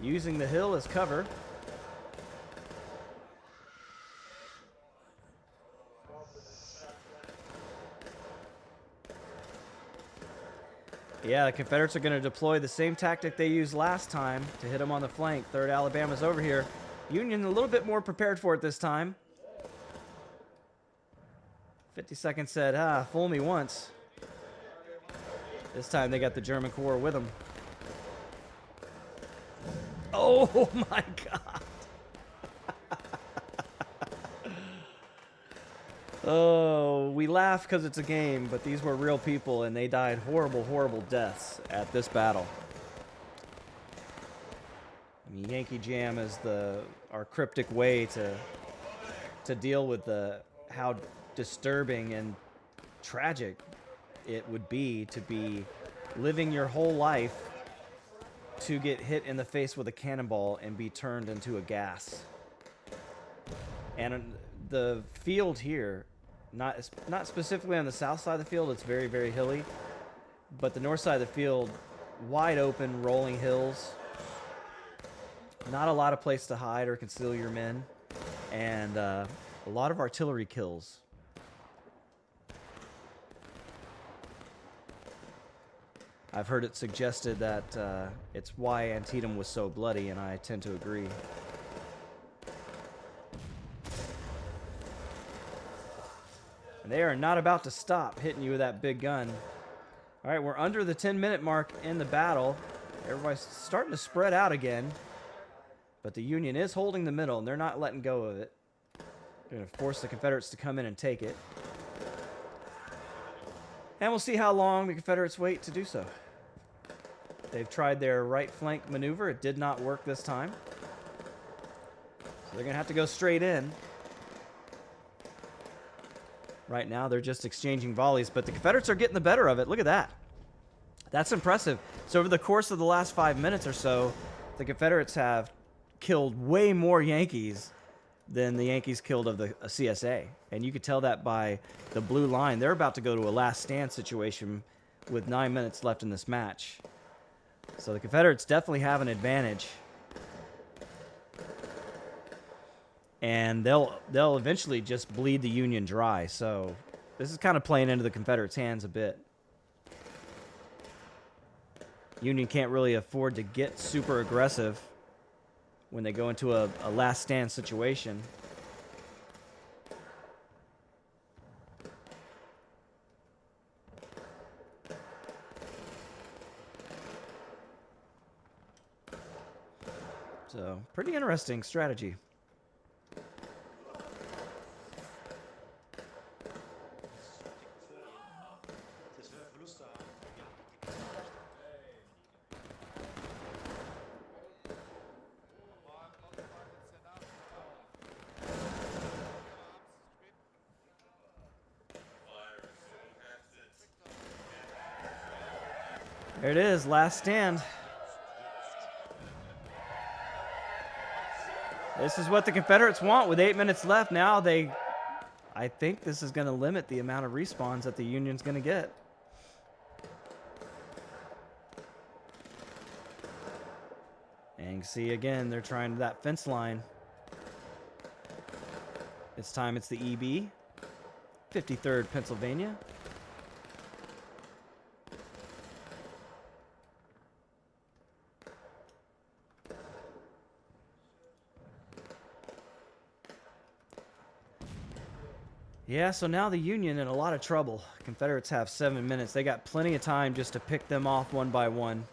Using the hill as cover. Yeah, the Confederates are going to deploy the same tactic they used last time to hit them on the flank. 3rd Alabama's over here. Union a little bit more prepared for it this time. 52nd said, fool me once. This time they got the German Corps with them. Oh my God. Oh, we laugh because it's a game, but these were real people and they died horrible, horrible deaths at this battle. I mean, Yankee Jam is our cryptic way to deal with how disturbing and tragic it would be to be living your whole life to get hit in the face with a cannonball and be turned into a gas. And the field here, not specifically on the south side of the field, it's very, very hilly, but the north side of the field, wide open, rolling hills, not a lot of place to hide or conceal your men, and a lot of artillery kills. I've heard it suggested that it's why Antietam was so bloody, and I tend to agree. And they are not about to stop hitting you with that big gun. All right, we're under the 10-minute mark in the battle. Everybody's starting to spread out again. But the Union is holding the middle, and they're not letting go of it. They're going to force the Confederates to come in and take it. And we'll see how long the Confederates wait to do so. They've tried their right flank maneuver. It did not work this time. So they're going to have to go straight in. Right now, they're just exchanging volleys, but the Confederates are getting the better of it. Look at that. That's impressive. So over the course of the last 5 minutes or so, the Confederates have killed way more Yankees than the Yankees killed of the CSA. And you could tell that by the blue line. They're about to go to a last stand situation with 9 minutes left in this match. So the Confederates definitely have an advantage. And they'll eventually just bleed the Union dry. So this is kind of playing into the Confederates' hands a bit. Union can't really afford to get super aggressive when they go into a last stand situation. So, pretty interesting strategy. There it is, last stand. This is what the Confederates want with 8 minutes left. Now I think this is going to limit the amount of respawns that the Union's going to get. And you can see again, they're trying that fence line. This time it's the EB, 53rd Pennsylvania. Yeah, so now the Union in a lot of trouble. Confederates have 7 minutes. They got plenty of time just to pick them off one by one.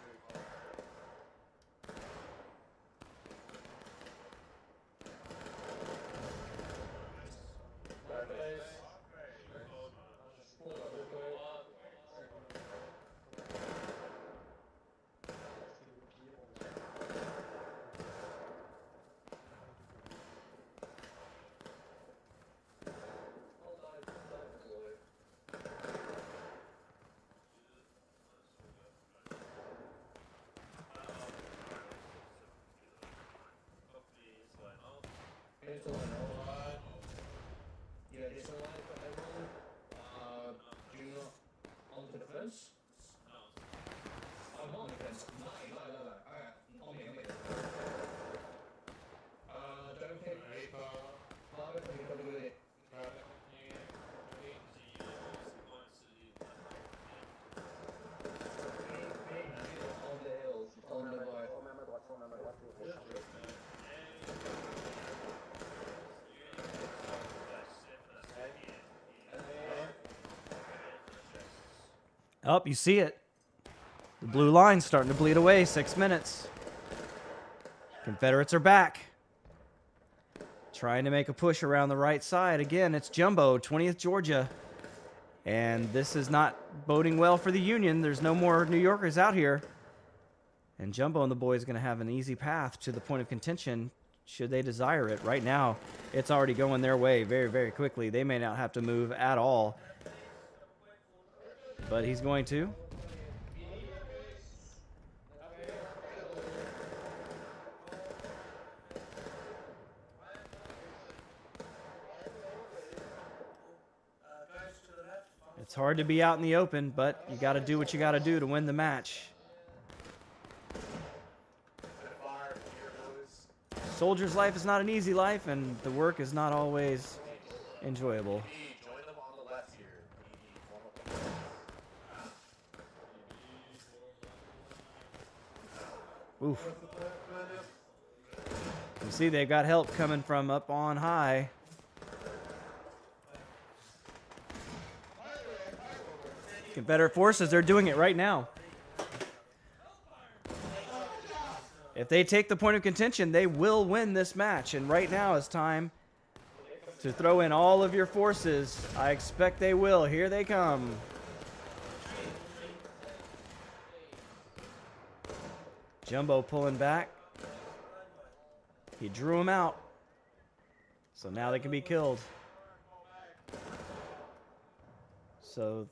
Oh, you see it. The blue line's starting to bleed away. 6 minutes. Confederates are back. Trying to make a push around the right side. Again, it's Jumbo, 20th Georgia. And this is not boding well for the Union. There's no more New Yorkers out here. And Jumbo and the boys going to have an easy path to the point of contention should they desire it. Right now, it's already going their way very, very quickly. They may not have to move at all. But he's going to. It's hard to be out in the open, but you got to do what you got to do to win the match. Soldier's life is not an easy life, and the work is not always enjoyable. Oof. You see they've got help coming from up on high. Confederate forces, they're doing it right now. If they take the point of contention, they will win this match. And right now is time to throw in all of your forces. I expect they will. Here they come. Jumbo pulling back. He drew him out. So now they can be killed. So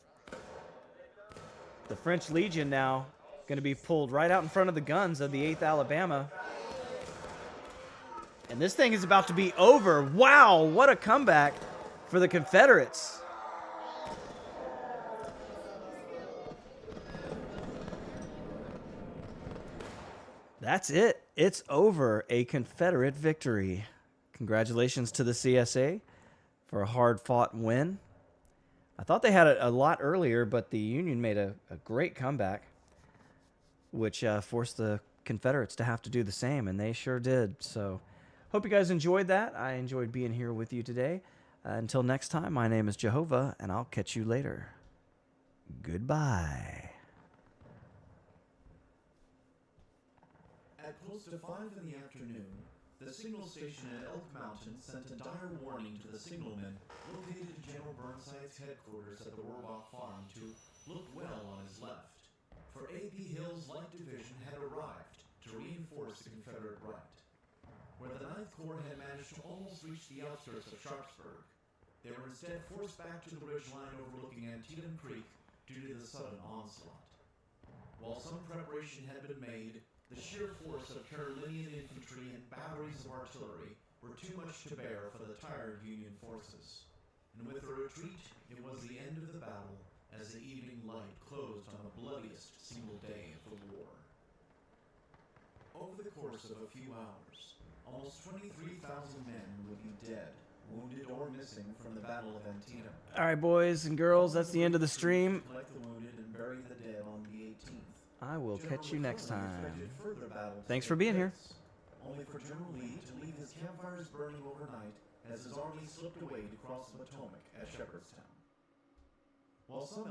the French Legion now going to be pulled right out in front of the guns of the 8th Alabama. And this thing is about to be over. Wow, what a comeback for the Confederates. That's it. It's over. A Confederate victory. Congratulations to the CSA for a hard-fought win. I thought they had it a lot earlier, but the Union made a great comeback, which forced the Confederates to have to do the same, and they sure did. So hope you guys enjoyed that. I enjoyed being here with you today. Until next time, my name is Jehovah, and I'll catch you later. Goodbye. At close to 5 in the afternoon, the signal station at Elk Mountain sent a dire warning to the signalman located in General Burnside's headquarters at the Rohrbach Farm to look well on his left, for A.P. Hill's Light Division had arrived to reinforce the Confederate right. Where the 9th Corps had managed to almost reach the outskirts of Sharpsburg, they were instead forced back to the ridgeline overlooking Antietam Creek due to the sudden onslaught. While some preparation had been made, the sheer force of Carolinian infantry and batteries of artillery were too much to bear for the tired Union forces. And with the retreat, it was the end of the battle as the evening light closed on the bloodiest single day of the war. Over the course of a few hours, almost 23,000 men would be dead, wounded, or missing from the Battle of Antietam. All right, boys and girls, that's the end of the stream. Collect the wounded and bury the dead on the 18th. I will catch you next time. Further battles Thanks to for take being here. place, only for General Lee to leave his campfires burning overnight as his army slipped away to cross the Potomac at Shepherdstown. While some